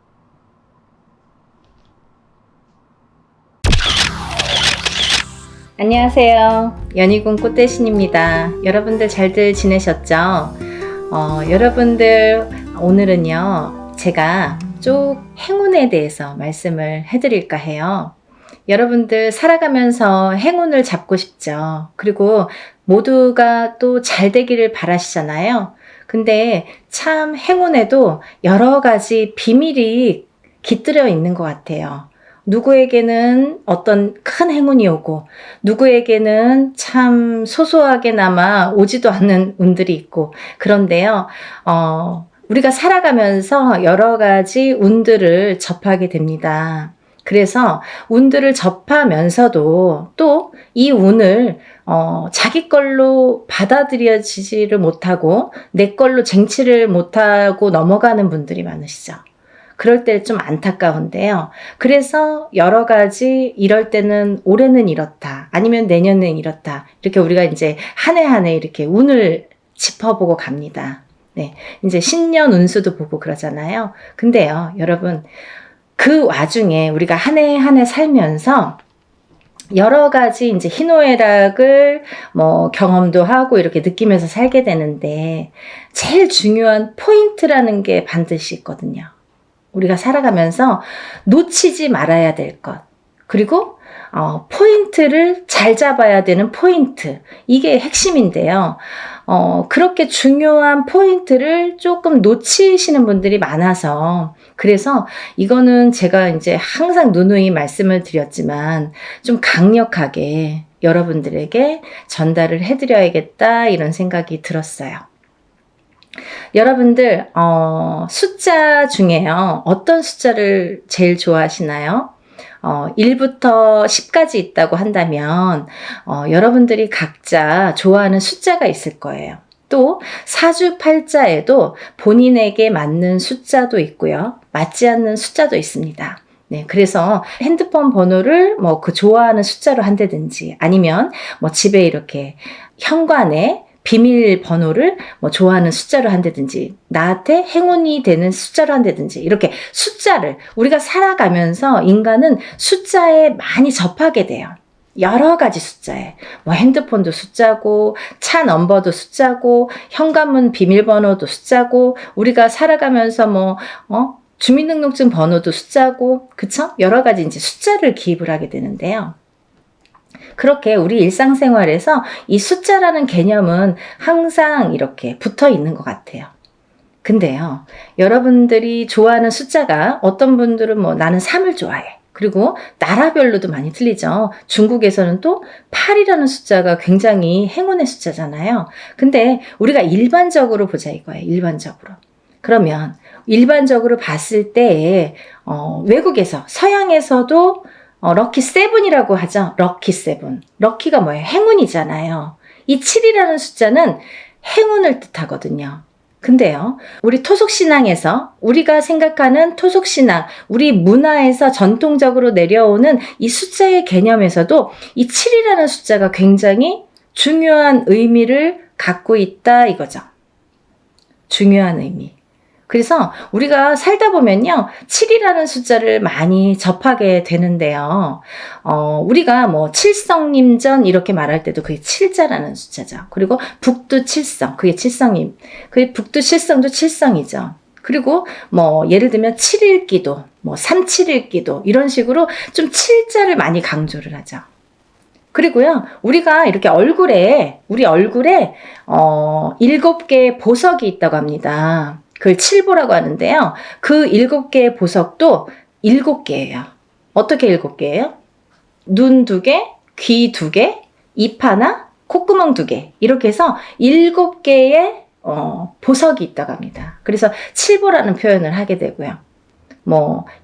안녕하세요. 연희군 꽃대신입니다. 여러분들 잘들 지내셨죠? 여러분들 오늘은요, 제가 쭉 행운에 대해서 말씀을 해드릴까 해요. 여러분들 살아가면서 행운을 잡고 싶죠. 그리고 모두가 또 잘 되기를 바라시잖아요. 근데 참 행운에도 여러 가지 비밀이 깃들여 있는 것 같아요. 누구에게는 어떤 큰 행운이 오고 누구에게는 참 소소하게나마 오지도 않는 운들이 있고 그런데요. 우리가 살아가면서 여러 가지 운들을 접하게 됩니다. 그래서 운들을 접하면서도 또 이 운을 자기 걸로 받아들여지지를 못하고 내 걸로 쟁취를 못하고 넘어가는 분들이 많으시죠. 그럴 때 좀 안타까운데요. 그래서 여러 가지 이럴 때는 올해는 이렇다. 아니면 내년엔 이렇다. 이렇게 우리가 이제 한 해 한 해 이렇게 운을 짚어보고 갑니다. 네. 이제 신년 운수도 보고 그러잖아요. 근데요, 여러분, 그 와중에 우리가 한 해 한 해 살면서 여러 가지 이제 희노애락을 경험도 하고 이렇게 느끼면서 살게 되는데 제일 중요한 포인트라는 게 반드시 있거든요. 우리가 살아가면서 놓치지 말아야 될 것. 그리고 포인트를 잘 잡아야 되는 포인트. 이게 핵심인데요. 그렇게 중요한 포인트를 조금 놓치시는 분들이 많아서 그래서 이거는 제가 이제 항상 누누이 말씀을 드렸지만 좀 강력하게 여러분들에게 전달을 해드려야겠다 이런 생각이 들었어요. 여러분들 숫자 중에요. 어떤 숫자를 제일 좋아하시나요? 1부터 10까지 있다고 한다면 여러분들이 각자 좋아하는 숫자가 있을 거예요. 또 사주팔자에도 본인에게 맞는 숫자도 있고요. 맞지 않는 숫자도 있습니다. 네, 그래서 핸드폰 번호를 그 좋아하는 숫자로 한다든지 아니면 집에 이렇게 현관에 비밀번호를 좋아하는 숫자로 한다든지 나한테 행운이 되는 숫자로 한다든지 이렇게 숫자를 우리가 살아가면서 인간은 숫자에 많이 접하게 돼요. 여러 가지 숫자에 핸드폰도 숫자고 차 넘버도 숫자고 현관문 비밀번호도 숫자고 우리가 살아가면서 주민등록증 번호도 숫자고 그쵸? 여러 가지 이제 숫자를 기입을 하게 되는데요. 그렇게 우리 일상생활에서 이 숫자라는 개념은 항상 이렇게 붙어 있는 것 같아요. 근데요, 여러분들이 좋아하는 숫자가 어떤 분들은 나는 3을 좋아해. 그리고 나라별로도 많이 틀리죠. 중국에서는 또 8이라는 숫자가 굉장히 행운의 숫자잖아요. 근데 우리가 일반적으로 보자 이거예요. 일반적으로. 그러면 일반적으로 봤을 때 외국에서 서양에서도 럭키 세븐이라고 하죠. 럭키 세븐. 럭키가 뭐예요? 행운이잖아요. 이 7이라는 숫자는 행운을 뜻하거든요. 근데요, 우리 토속신앙에서 우리가 생각하는 토속신앙, 우리 문화에서 전통적으로 내려오는 이 숫자의 개념에서도 이 7이라는 숫자가 굉장히 중요한 의미를 갖고 있다 이거죠. 중요한 의미. 그래서 우리가 살다 보면요, 7이라는 숫자를 많이 접하게 되는데요. 우리가 칠성님전 이렇게 말할 때도 그게 7자라는 숫자죠. 그리고 북두칠성, 그게 칠성님. 그게 북두칠성도 칠성이죠. 그리고 예를 들면 7일기도, 371기도 이런 식으로 좀 7자를 많이 강조를 하죠. 그리고요, 우리가 이렇게 우리 얼굴에 7개의 보석이 있다고 합니다. 그걸 칠보라고 하는데요. 그 7개의 보석도 7개예요. 어떻게 7개예요? 눈 2개, 귀 2개, 입 하나, 콧구멍 2개. 이렇게 해서 7개의 보석이 있다고 합니다. 그래서 칠보라는 표현을 하게 되고요.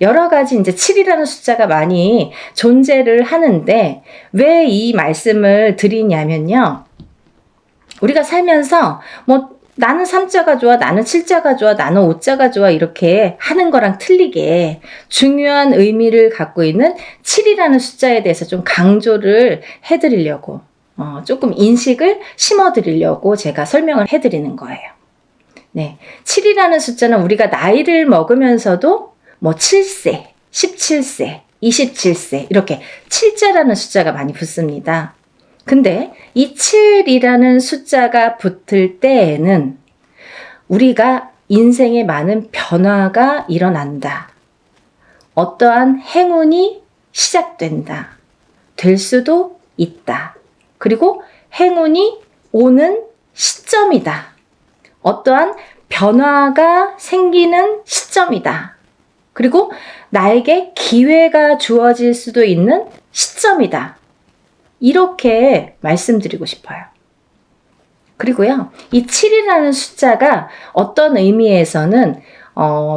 여러 가지 이제 7이라는 숫자가 많이 존재를 하는데 왜 이 말씀을 드리냐면요. 우리가 살면서 나는 3자가 좋아, 나는 7자가 좋아, 나는 5자가 좋아 이렇게 하는 거랑 틀리게 중요한 의미를 갖고 있는 7이라는 숫자에 대해서 좀 강조를 해드리려고 조금 인식을 심어드리려고 제가 설명을 해드리는 거예요. 네, 7이라는 숫자는 우리가 나이를 먹으면서도 7세, 17세, 27세 이렇게 7자라는 숫자가 많이 붙습니다. 근데 이 7이라는 숫자가 붙을 때에는 우리가 인생에 많은 변화가 일어난다. 어떠한 행운이 시작된다. 될 수도 있다. 그리고 행운이 오는 시점이다. 어떠한 변화가 생기는 시점이다. 그리고 나에게 기회가 주어질 수도 있는 시점이다. 이렇게 말씀드리고 싶어요. 그리고요, 이 7이라는 숫자가 어떤 의미에서는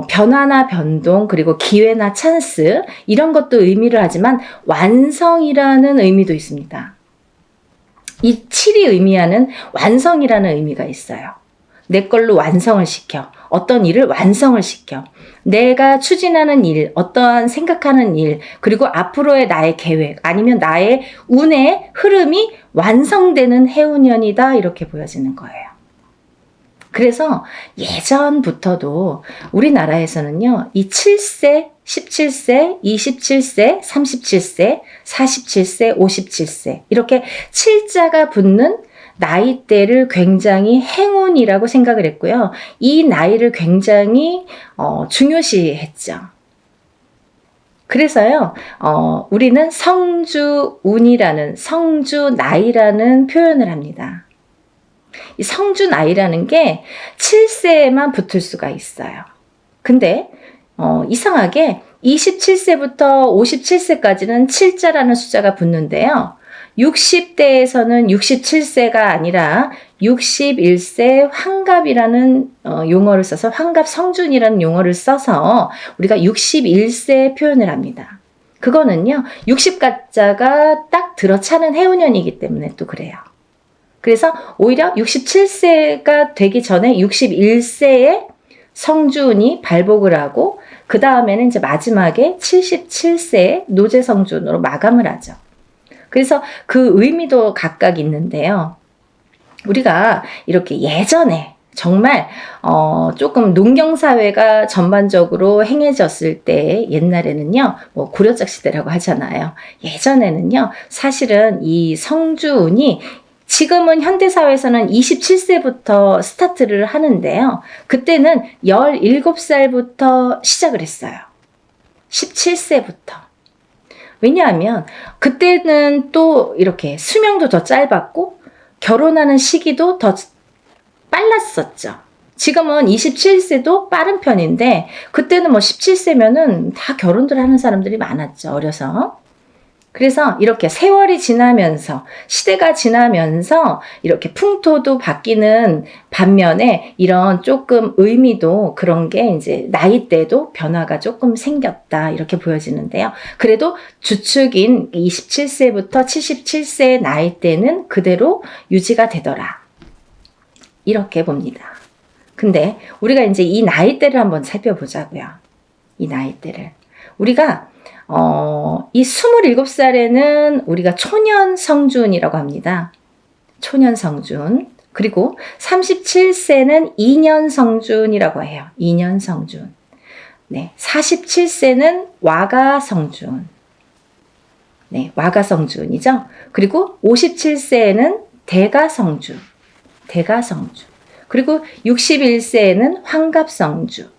변화나 변동, 그리고 기회나 찬스 이런 것도 의미를 하지만 완성이라는 의미도 있습니다. 이 7이 의미하는 완성이라는 의미가 있어요. 내 걸로 완성을 시켜. 어떤 일을 완성을 시켜. 내가 추진하는 일, 어떠한 생각하는 일, 그리고 앞으로의 나의 계획, 아니면 나의 운의 흐름이 완성되는 해운년이다 이렇게 보여지는 거예요. 그래서 예전부터도 우리나라에서는요, 이 7세, 17세, 27세, 37세, 47세, 57세 이렇게 7자가 붙는 나이대를 굉장히 행운이라고 생각을 했고요. 이 나이를 굉장히 중요시했죠. 그래서요, 우리는 성주운이라는 성주나이라는 표현을 합니다. 이 성주나이라는 게 7세에만 붙을 수가 있어요. 근데 이상하게 27세부터 57세까지는 7자라는 숫자가 붙는데요. 60대에서는 67세가 아니라 61세 환갑이라는 용어를 써서 환갑 성준이라는 용어를 써서 우리가 61세 표현을 합니다. 그거는요, 60가짜가 딱 들어차는 해운년이기 때문에 또 그래요. 그래서 오히려 67세가 되기 전에 61세에 성준이 발복을 하고 그 다음에는 이제 마지막에 77세에 노제성준으로 마감을 하죠. 그래서 그 의미도 각각 있는데요. 우리가 이렇게 예전에 정말 조금 농경사회가 전반적으로 행해졌을 때 옛날에는요, 고려짝 시대라고 하잖아요. 예전에는요, 사실은 이 성주운이 지금은 현대사회에서는 27세부터 스타트를 하는데요. 그때는 17살부터 시작을 했어요. 17세부터. 왜냐하면 그때는 또 이렇게 수명도 더 짧았고 결혼하는 시기도 더 빨랐었죠. 지금은 27세도 빠른 편인데 그때는 17세면은 다 결혼들 하는 사람들이 많았죠. 어려서. 그래서 이렇게 세월이 지나면서 시대가 지나면서 이렇게 풍토도 바뀌는 반면에 이런 조금 의미도 그런 게 이제 나이대도 변화가 조금 생겼다 이렇게 보여지는데요. 그래도 주축인 27세부터 77세 나이대는 그대로 유지가 되더라. 이렇게 봅니다. 근데 우리가 이제 이 나이대를 한번 살펴보자고요. 이 나이대를. 우리가 이 27살에는 우리가 초년 성준이라고 합니다. 초년 성준. 그리고 37세는 2년 성준이라고 해요. 2년 성준. 네, 47세는 와가 성준. 네, 와가 성준이죠. 그리고 57세에는 대가 성준. 대가 성준. 그리고 61세에는 환갑 성주.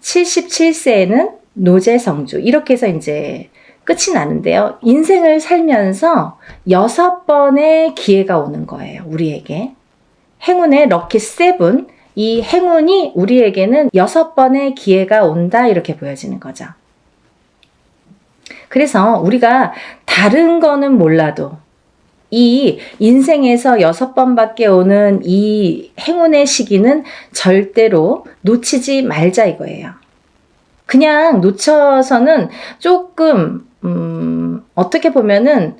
77세에는 노제성주 이렇게 해서 이제 끝이 나는데요. 인생을 살면서 6번의 기회가 오는 거예요. 우리에게. 행운의 럭키 세븐, 이 행운이 우리에게는 6번의 기회가 온다 이렇게 보여지는 거죠. 그래서 우리가 다른 거는 몰라도 이 인생에서 6번밖에 오는 이 행운의 시기는 절대로 놓치지 말자 이거예요. 그냥 놓쳐서는 조금 어떻게 보면은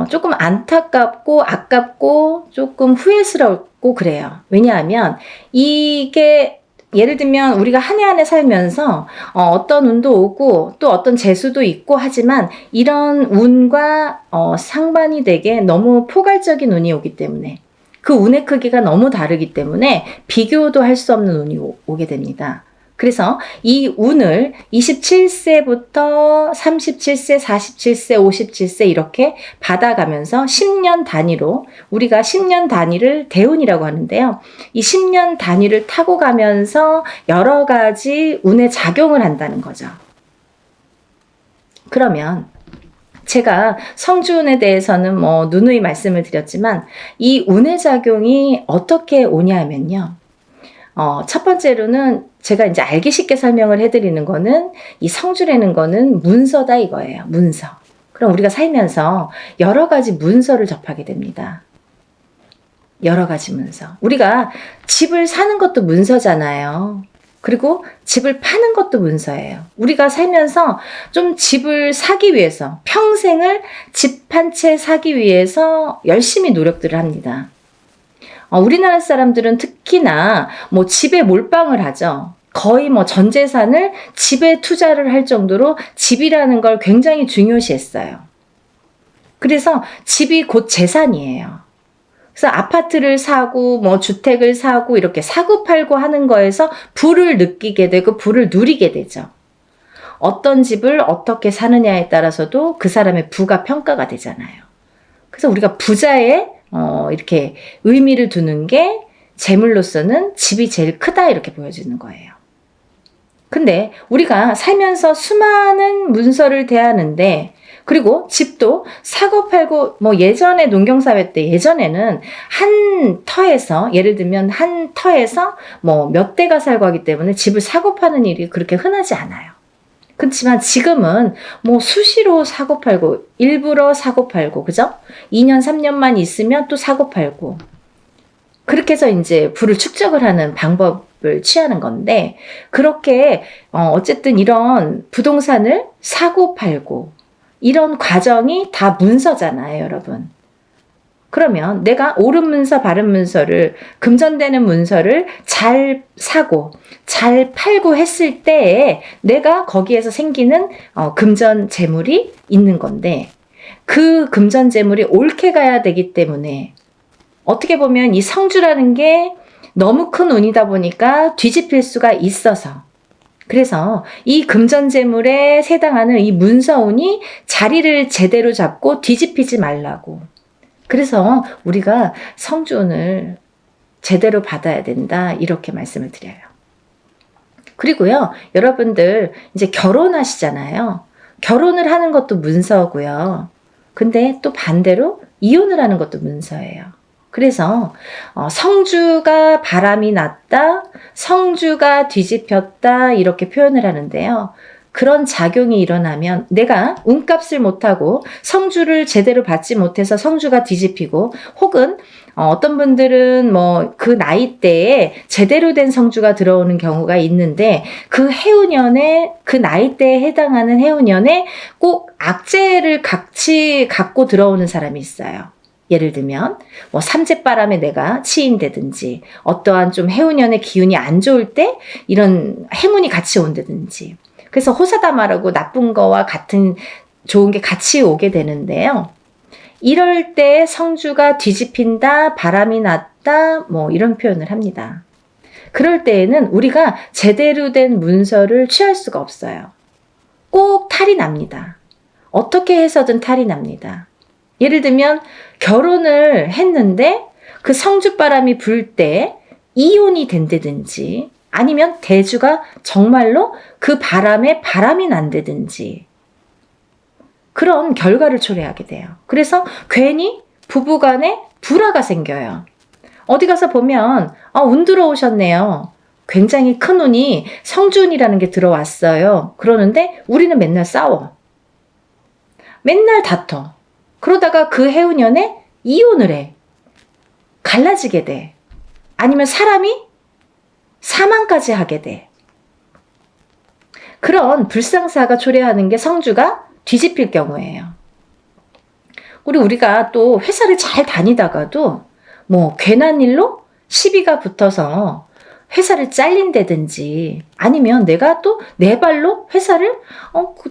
조금 안타깝고 아깝고 조금 후회스럽고 그래요. 왜냐하면 이게 예를 들면 우리가 한 해 한 해 살면서 어떤 운도 오고 또 어떤 재수도 있고 하지만 이런 운과 상반이 되게 너무 포괄적인 운이 오기 때문에 그 운의 크기가 너무 다르기 때문에 비교도 할 수 없는 운이 오게 됩니다. 그래서 이 운을 27세부터 37세, 47세, 57세 이렇게 받아가면서 10년 단위로 우리가 10년 단위를 대운이라고 하는데요. 이 10년 단위를 타고 가면서 여러 가지 운에 작용을 한다는 거죠. 그러면 제가 성주운에 대해서는 누누이 말씀을 드렸지만 이 운의 작용이 어떻게 오냐면요. 첫 번째로는 제가 이제 알기 쉽게 설명을 해드리는 거는 이 성주라는 거는 문서다 이거예요. 문서. 그럼 우리가 살면서 여러 가지 문서를 접하게 됩니다. 여러 가지 문서. 우리가 집을 사는 것도 문서잖아요. 그리고 집을 파는 것도 문서예요. 우리가 살면서 좀 집을 사기 위해서 평생을 집 한 채 사기 위해서 열심히 노력들을 합니다. 우리나라 사람들은 특히나 집에 몰빵을 하죠. 거의 전 재산을 집에 투자를 할 정도로 집이라는 걸 굉장히 중요시했어요. 그래서 집이 곧 재산이에요. 그래서 아파트를 사고 주택을 사고 이렇게 사고 팔고 하는 거에서 부를 느끼게 되고 부를 누리게 되죠. 어떤 집을 어떻게 사느냐에 따라서도 그 사람의 부가 평가가 되잖아요. 그래서 우리가 부자의 이렇게 의미를 두는 게 재물로서는 집이 제일 크다 이렇게 보여지는 거예요. 근데 우리가 살면서 수많은 문서를 대하는데 그리고 집도 사고 팔고 예전에 농경사회 때 예전에는 한 터에서 예를 들면 한 터에서 몇 대가 살고 하기 때문에 집을 사고 파는 일이 그렇게 흔하지 않아요. 그렇지만 지금은 수시로 사고 팔고 일부러 사고 팔고 그죠? 2년 3년만 있으면 또 사고 팔고 그렇게 해서 이제 부를 축적을 하는 방법을 취하는 건데 그렇게 어쨌든 이런 부동산을 사고 팔고 이런 과정이 다 문서잖아요, 여러분. 그러면 내가 옳은 문서, 바른 문서를 금전되는 문서를 잘 사고 잘 팔고 했을 때에 내가 거기에서 생기는 금전 재물이 있는 건데 그 금전 재물이 옳게 가야 되기 때문에 어떻게 보면 이 성주라는 게 너무 큰 운이다 보니까 뒤집힐 수가 있어서 그래서 이 금전 재물에 해당하는 이 문서운이 자리를 제대로 잡고 뒤집히지 말라고 그래서 우리가 성주운을 제대로 받아야 된다 이렇게 말씀을 드려요. 그리고요 여러분들 이제 결혼하시잖아요. 결혼을 하는 것도 문서고요. 근데 또 반대로 이혼을 하는 것도 문서예요. 그래서 성주가 바람이 났다, 성주가 뒤집혔다 이렇게 표현을 하는데요. 그런 작용이 일어나면 내가 운값을 못하고 성주를 제대로 받지 못해서 성주가 뒤집히고 혹은 어떤 분들은 그 나이대에 제대로 된 성주가 들어오는 경우가 있는데 그 해운년에 그 나이대에 해당하는 해운년에 꼭 악재를 같이 갖고 들어오는 사람이 있어요. 예를 들면 삼재바람에 내가 치인다든지 어떠한 좀 해운년의 기운이 안 좋을 때 이런 행운이 같이 온다든지 그래서 호사다마라고 나쁜 거와 같은 좋은 게 같이 오게 되는데요. 이럴 때 성주가 뒤집힌다, 바람이 났다, 이런 표현을 합니다. 그럴 때에는 우리가 제대로 된 문서를 취할 수가 없어요. 꼭 탈이 납니다. 어떻게 해서든 탈이 납니다. 예를 들면 결혼을 했는데 그 성주바람이 불 때 이혼이 된다든지 아니면 대주가 정말로 그 바람에 바람이 난다든지 그런 결과를 초래하게 돼요. 그래서 괜히 부부간에 불화가 생겨요. 어디 가서 보면 운 들어오셨네요. 굉장히 큰 운이 성주운이라는 게 들어왔어요. 그러는데 우리는 맨날 싸워. 맨날 다퉈. 그러다가 그 해운년에 이혼을 해. 갈라지게 돼. 아니면 사람이 사망까지 하게 돼. 그런 불상사가 초래하는 게 성주가 뒤집힐 경우예요. 우리가 또 회사를 잘 다니다가도 뭐 괜한 일로 시비가 붙어서 회사를 잘린다든지 아니면 내가 또 내 발로 회사를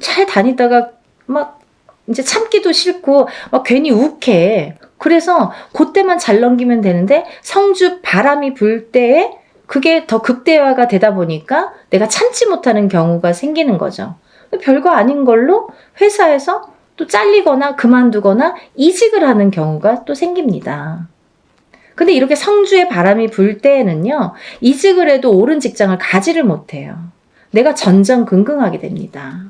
잘 다니다가 막 이제 참기도 싫고 막 괜히 욱해. 그래서 그때만 잘 넘기면 되는데 성주 바람이 불 때에 그게 더 극대화가 되다 보니까 내가 참지 못하는 경우가 생기는 거죠. 별거 아닌 걸로 회사에서 또 잘리거나 그만두거나 이직을 하는 경우가 또 생깁니다. 근데 이렇게 성주의 바람이 불 때에는요, 이직을 해도 옳은 직장을 가지를 못해요. 내가 전전긍긍하게 됩니다.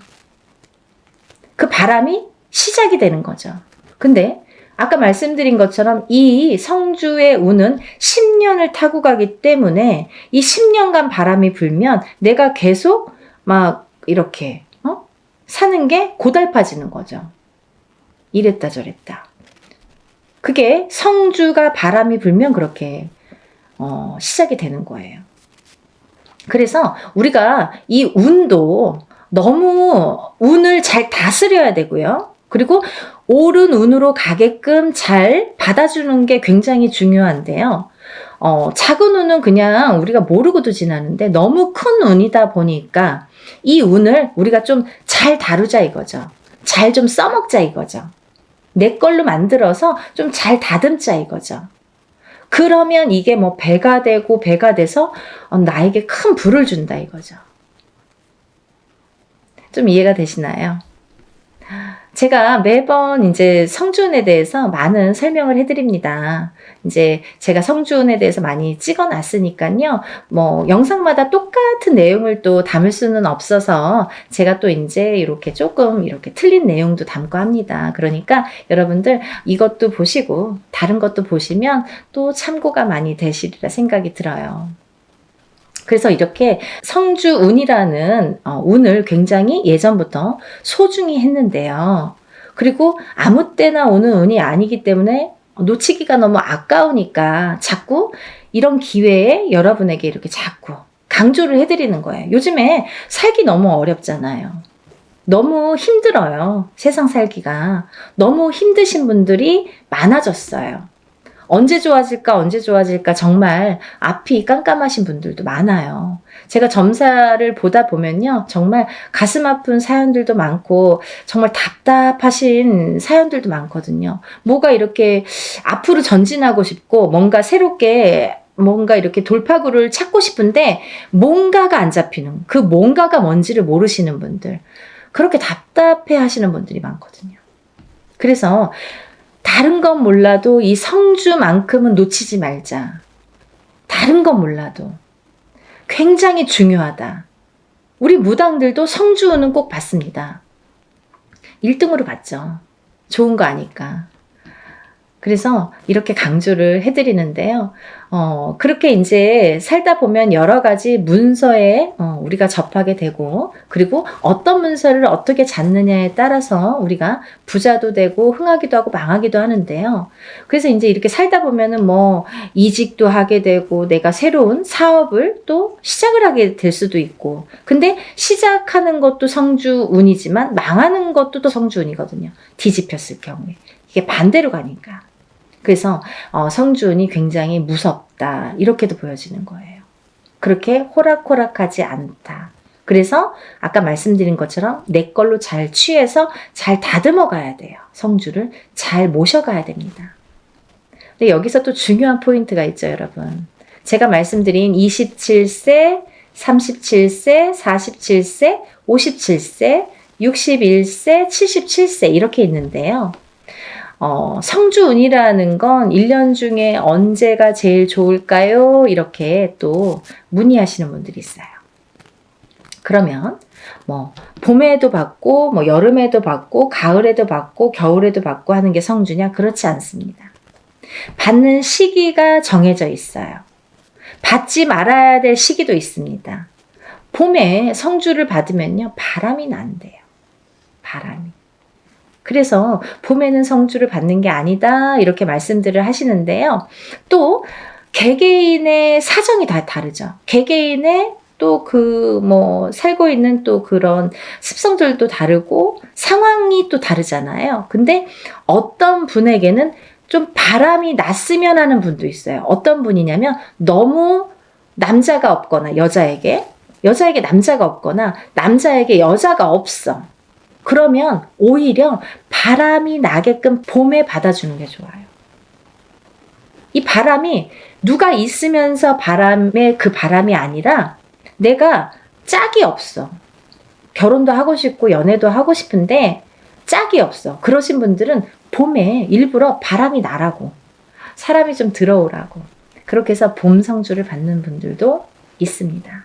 그 바람이 시작이 되는 거죠. 근데 아까 말씀드린 것처럼 이 성주의 운은 10년을 타고 가기 때문에 이 10년간 바람이 불면 내가 계속 막 이렇게 사는 게 고달파지는 거죠. 이랬다 저랬다. 그게 성주가 바람이 불면 그렇게 시작이 되는 거예요. 그래서 우리가 이 운도 너무 운을 잘 다스려야 되고요. 그리고 옳은 운으로 가게끔 잘 받아주는 게 굉장히 중요한데요. 작은 운은 그냥 우리가 모르고도 지나는데 너무 큰 운이다 보니까 이 운을 우리가 좀 잘 다루자 이거죠. 잘 좀 써먹자 이거죠. 내 걸로 만들어서 좀 잘 다듬자 이거죠. 그러면 이게 뭐 배가 되고 배가 돼서 나에게 큰 부를 준다 이거죠. 좀 이해가 되시나요? 제가 매번 이제 성주운에 대해서 많은 설명을 해드립니다. 이제 제가 성주운에 대해서 많이 찍어놨으니까요. 뭐 영상마다 똑같은 내용을 또 담을 수는 없어서 제가 또 이제 이렇게 조금 이렇게 틀린 내용도 담고 합니다. 그러니까 여러분들 이것도 보시고 다른 것도 보시면 또 참고가 많이 되시리라 생각이 들어요. 그래서 이렇게 성주운이라는 운을 굉장히 예전부터 소중히 했는데요. 그리고 아무 때나 오는 운이 아니기 때문에 놓치기가 너무 아까우니까 자꾸 이런 기회에 여러분에게 이렇게 자꾸 강조를 해드리는 거예요. 요즘에 살기 너무 어렵잖아요. 너무 힘들어요. 세상 살기가. 너무 힘드신 분들이 많아졌어요. 언제 좋아질까 정말 앞이 깜깜하신 분들도 많아요. 제가 점사를 보다 보면요. 정말 가슴 아픈 사연들도 많고 정말 답답하신 사연들도 많거든요. 뭐가 이렇게 앞으로 전진하고 싶고 뭔가 새롭게 뭔가 이렇게 돌파구를 찾고 싶은데 뭔가가 안 잡히는 그 뭔가가 뭔지를 모르시는 분들 그렇게 답답해 하시는 분들이 많거든요. 그래서 다른 건 몰라도 이 성주만큼은 놓치지 말자. 다른 건 몰라도 굉장히 중요하다. 우리 무당들도 성주운은 꼭 받습니다. 1등으로 받죠. 좋은 거 아니까. 그래서 이렇게 강조를 해드리는데요. 그렇게 이제 살다 보면 여러 가지 문서에 우리가 접하게 되고, 그리고 어떤 문서를 어떻게 잡느냐에 따라서 우리가 부자도 되고, 흥하기도 하고, 망하기도 하는데요. 그래서 이제 이렇게 살다 보면은 뭐, 이직도 하게 되고, 내가 새로운 사업을 또 시작을 하게 될 수도 있고, 근데 시작하는 것도 성주운이지만, 망하는 것도 또 성주운이거든요. 뒤집혔을 경우에. 이게 반대로 가니까. 그래서 성주운이 굉장히 무섭다 이렇게도 보여지는 거예요. 그렇게 호락호락하지 않다. 그래서 아까 말씀드린 것처럼 내 걸로 잘 취해서 잘 다듬어 가야 돼요. 성주를 잘 모셔가야 됩니다. 근데 여기서 또 중요한 포인트가 있죠, 여러분. 제가 말씀드린 27세, 37세, 47세, 57세, 61세, 77세 이렇게 있는데요. 성주운이라는 건 1년 중에 언제가 제일 좋을까요? 이렇게 또 문의하시는 분들이 있어요. 그러면 뭐 봄에도 받고 뭐 여름에도 받고 가을에도 받고 겨울에도 받고 하는 게 성주냐? 그렇지 않습니다. 받는 시기가 정해져 있어요. 받지 말아야 될 시기도 있습니다. 봄에 성주를 받으면요. 바람이 난대요. 바람이. 그래서 봄에는 성주를 받는 게 아니다 이렇게 말씀들을 하시는데요. 또 개개인의 사정이 다 다르죠. 개개인의 또 살고 있는 또 그런 습성들도 다르고 상황이 또 다르잖아요. 근데 어떤 분에게는 좀 바람이 났으면 하는 분도 있어요. 어떤 분이냐면 너무 남자가 없거나 여자에게 남자가 없거나 남자에게 여자가 없어. 그러면 오히려 바람이 나게끔 봄에 받아주는 게 좋아요. 이 바람이 누가 있으면서 그 바람이 아니라 내가 짝이 없어. 결혼도 하고 싶고 연애도 하고 싶은데 짝이 없어. 그러신 분들은 봄에 일부러 바람이 나라고, 사람이 좀 들어오라고, 그렇게 해서 봄 성주를 받는 분들도 있습니다.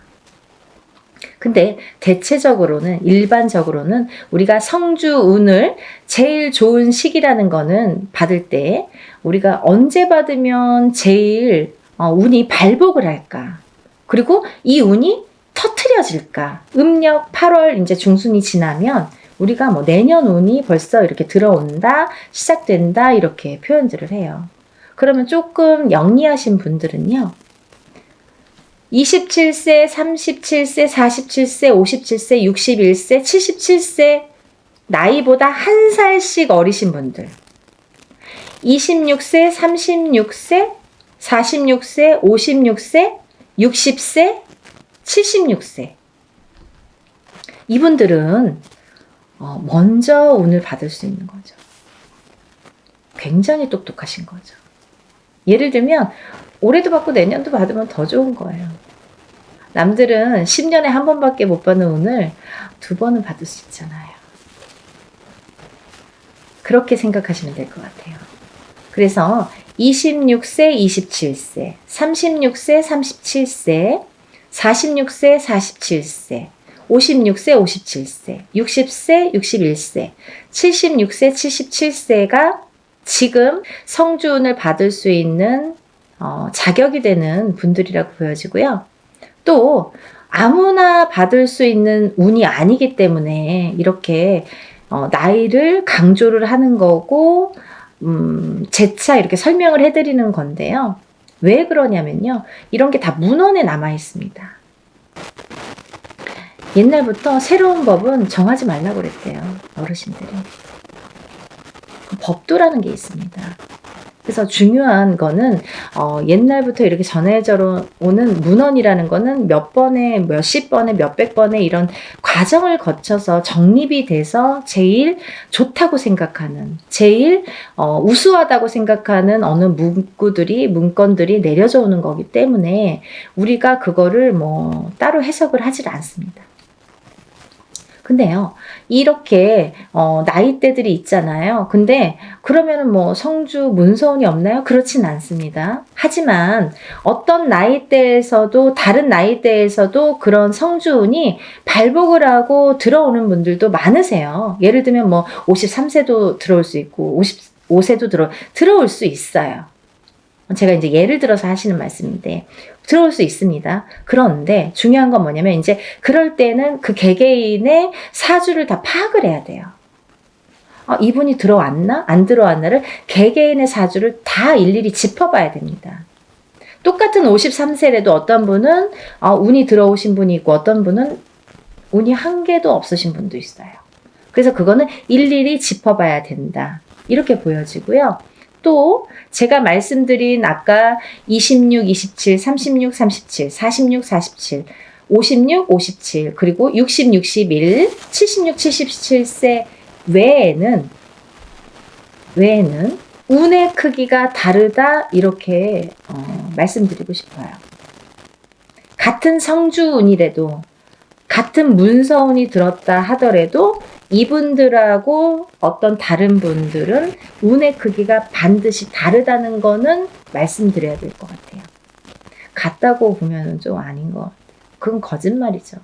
근데 대체적으로는, 일반적으로는 우리가 성주운을 제일 좋은 시기라는 거는 받을 때 우리가 언제 받으면 제일 운이 발복을 할까? 그리고 이 운이 터트려질까? 음력 8월 이제 중순이 지나면 우리가 내년 운이 벌써 이렇게 들어온다, 시작된다, 이렇게 표현들을 해요. 그러면 조금 영리하신 분들은요, 27세, 37세, 47세, 57세, 61세, 77세 나이보다 한 살씩 어리신 분들, 26세, 36세, 46세, 56세, 60세, 76세 이분들은 먼저 운을 받을 수 있는 거죠. 굉장히 똑똑하신 거죠. 예를 들면 올해도 받고 내년도 받으면 더 좋은 거예요. 남들은 10년에 한 번밖에 못 받는 운을 2번은 받을 수 있잖아요. 그렇게 생각하시면 될 것 같아요. 그래서 26세, 27세, 36세, 37세, 46세, 47세, 56세, 57세, 60세, 61세, 76세, 77세가 지금 성주운을 받을 수 있는 자격이 되는 분들이라고 보여지고요. 또 아무나 받을 수 있는 운이 아니기 때문에 이렇게 나이를 강조를 하는 거고 재차 이렇게 설명을 해드리는 건데요. 왜 그러냐면요, 이런 게 다 문헌에 남아 있습니다. 옛날부터 새로운 법은 정하지 말라고 그랬대요, 어르신들이. 법도라는 게 있습니다. 그래서 중요한 거는 옛날부터 이렇게 전해져 오는 문헌이라는 거는 몇 번에, 몇십 번에, 몇백 번에 이런 과정을 거쳐서 정립이 돼서 제일 좋다고 생각하는, 제일 우수하다고 생각하는 어느 문건들이 내려져 오는 거기 때문에 우리가 그거를 따로 해석을 하질 않습니다. 근데요, 이렇게 나이대들이 있잖아요. 근데 그러면은 성주 문서운이 없나요? 그렇진 않습니다. 하지만 어떤 나이대에서도, 다른 나이대에서도 그런 성주운이 발복을 하고 들어오는 분들도 많으세요. 예를 들면 53세도 들어올 수 있고 55세도 들어올 수 있어요. 제가 이제 예를 들어서 하시는 말씀인데 들어올 수 있습니다. 그런데 중요한 건 뭐냐면 이제 그럴 때는 그 개개인의 사주를 다 파악을 해야 돼요. 이분이 들어왔나? 안 들어왔나를 개개인의 사주를 다 일일이 짚어봐야 됩니다. 똑같은 53세라도 어떤 분은 운이 들어오신 분이 있고 어떤 분은 운이 한 개도 없으신 분도 있어요. 그래서 그거는 일일이 짚어봐야 된다, 이렇게 보여지고요. 또 제가 말씀드린 아까 26, 27, 36, 37, 46, 47, 56, 57, 그리고 60, 61, 76, 77세 외에는 운의 크기가 다르다, 이렇게 말씀드리고 싶어요. 같은 성주운이라도, 같은 문서운이 들었다 하더라도 이분들하고 어떤 다른 분들은 운의 크기가 반드시 다르다는 거는 말씀드려야 될 것 같아요. 같다고 보면 좀 아닌 거, 그건 거짓말이죠.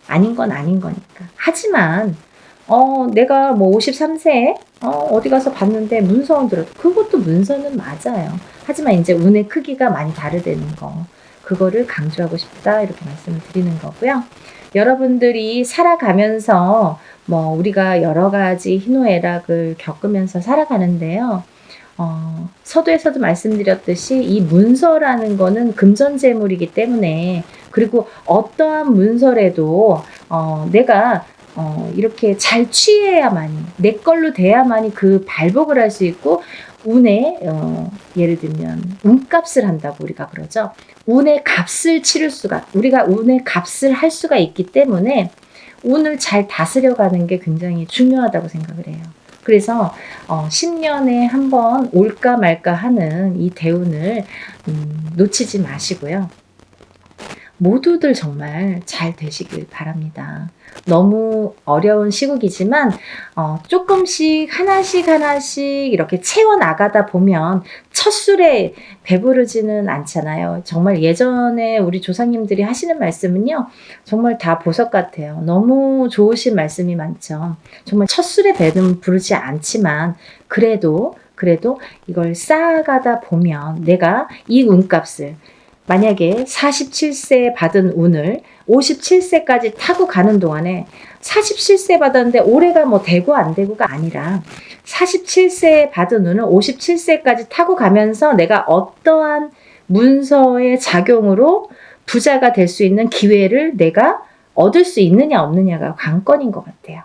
아닌 건 아닌 거니까. 하지만 내가 53세에 어디 가서 봤는데 문서운 들어도 그것도 문서는 맞아요. 하지만 이제 운의 크기가 많이 다르다는 거, 그거를 강조하고 싶다, 이렇게 말씀을 드리는 거고요. 여러분들이 살아가면서 우리가 여러 가지 희노애락을 겪으면서 살아가는데요. 서두에서도 말씀드렸듯이 이 문서라는 거는 금전재물이기 때문에, 그리고 어떠한 문서라도 내가 이렇게 잘 취해야만이, 내 걸로 돼야만이 그 발복을 할 수 있고, 운에 예를 들면 운값을 한다고 우리가 그러죠. 운의 값을 치를 수가, 우리가 운의 값을 할 수가 있기 때문에 운을 잘 다스려가는 게 굉장히 중요하다고 생각을 해요. 그래서 10년에 한 번 올까 말까 하는 이 대운을 놓치지 마시고요. 모두들 정말 잘 되시길 바랍니다. 너무 어려운 시국이지만 조금씩 하나씩 이렇게 채워나가다 보면 첫 술에 배부르지는 않잖아요. 정말 예전에 우리 조상님들이 하시는 말씀은요, 정말 다 보석 같아요. 너무 좋으신 말씀이 많죠. 정말 첫 술에 배는 부르지 않지만 그래도 이걸 쌓아가다 보면 내가 이 운값을, 만약에 47세에 받은 운을 57세까지 타고 가는 동안에, 47세 받았는데 올해가 뭐 되고 안 되고가 아니라 47세에 받은 운을 57세까지 타고 가면서 내가 어떠한 문서의 작용으로 부자가 될 수 있는 기회를 내가 얻을 수 있느냐 없느냐가 관건인 것 같아요.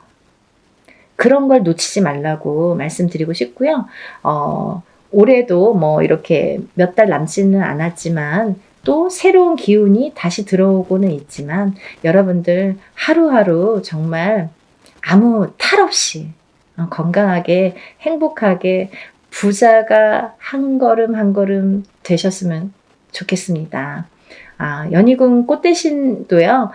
그런 걸 놓치지 말라고 말씀드리고 싶고요. 올해도 뭐 이렇게 몇 달 남지는 않았지만 또 새로운 기운이 다시 들어오고는 있지만, 여러분들 하루하루 정말 아무 탈 없이 건강하게 행복하게 부자가 한 걸음 한 걸음 되셨으면 좋겠습니다. 연희궁 꽃대신도요,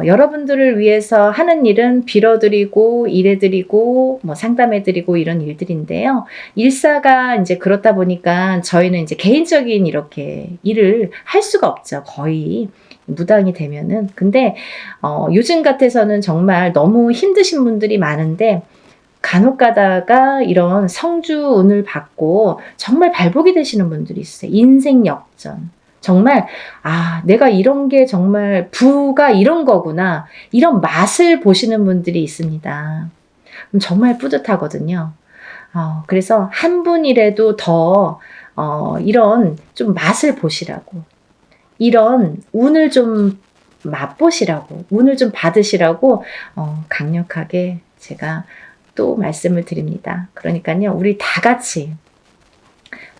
여러분들을 위해서 하는 일은 빌어드리고 일해드리고 뭐 상담해드리고 이런 일들인데요. 일사가 이제 그렇다 보니까 저희는 이제 개인적인 이렇게 일을 할 수가 없죠. 거의 무당이 되면은. 근데 요즘 같아서는 정말 너무 힘드신 분들이 많은데, 간혹 가다가 이런 성주운을 받고 정말 발복이 되시는 분들이 있어요. 인생 역전. 정말 내가 이런 게 정말 부가 이런 거구나, 이런 맛을 보시는 분들이 있습니다. 정말 뿌듯하거든요. 그래서 한 분이라도 더 이런 좀 맛을 보시라고, 이런 운을 좀 맛보시라고, 운을 좀 받으시라고 강력하게 제가 또 말씀을 드립니다. 그러니까요, 우리 다 같이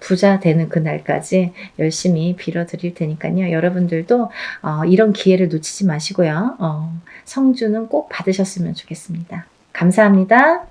부자 되는 그날까지 열심히 빌어드릴 테니까요. 여러분들도 이런 기회를 놓치지 마시고요. 성주는 꼭 받으셨으면 좋겠습니다. 감사합니다.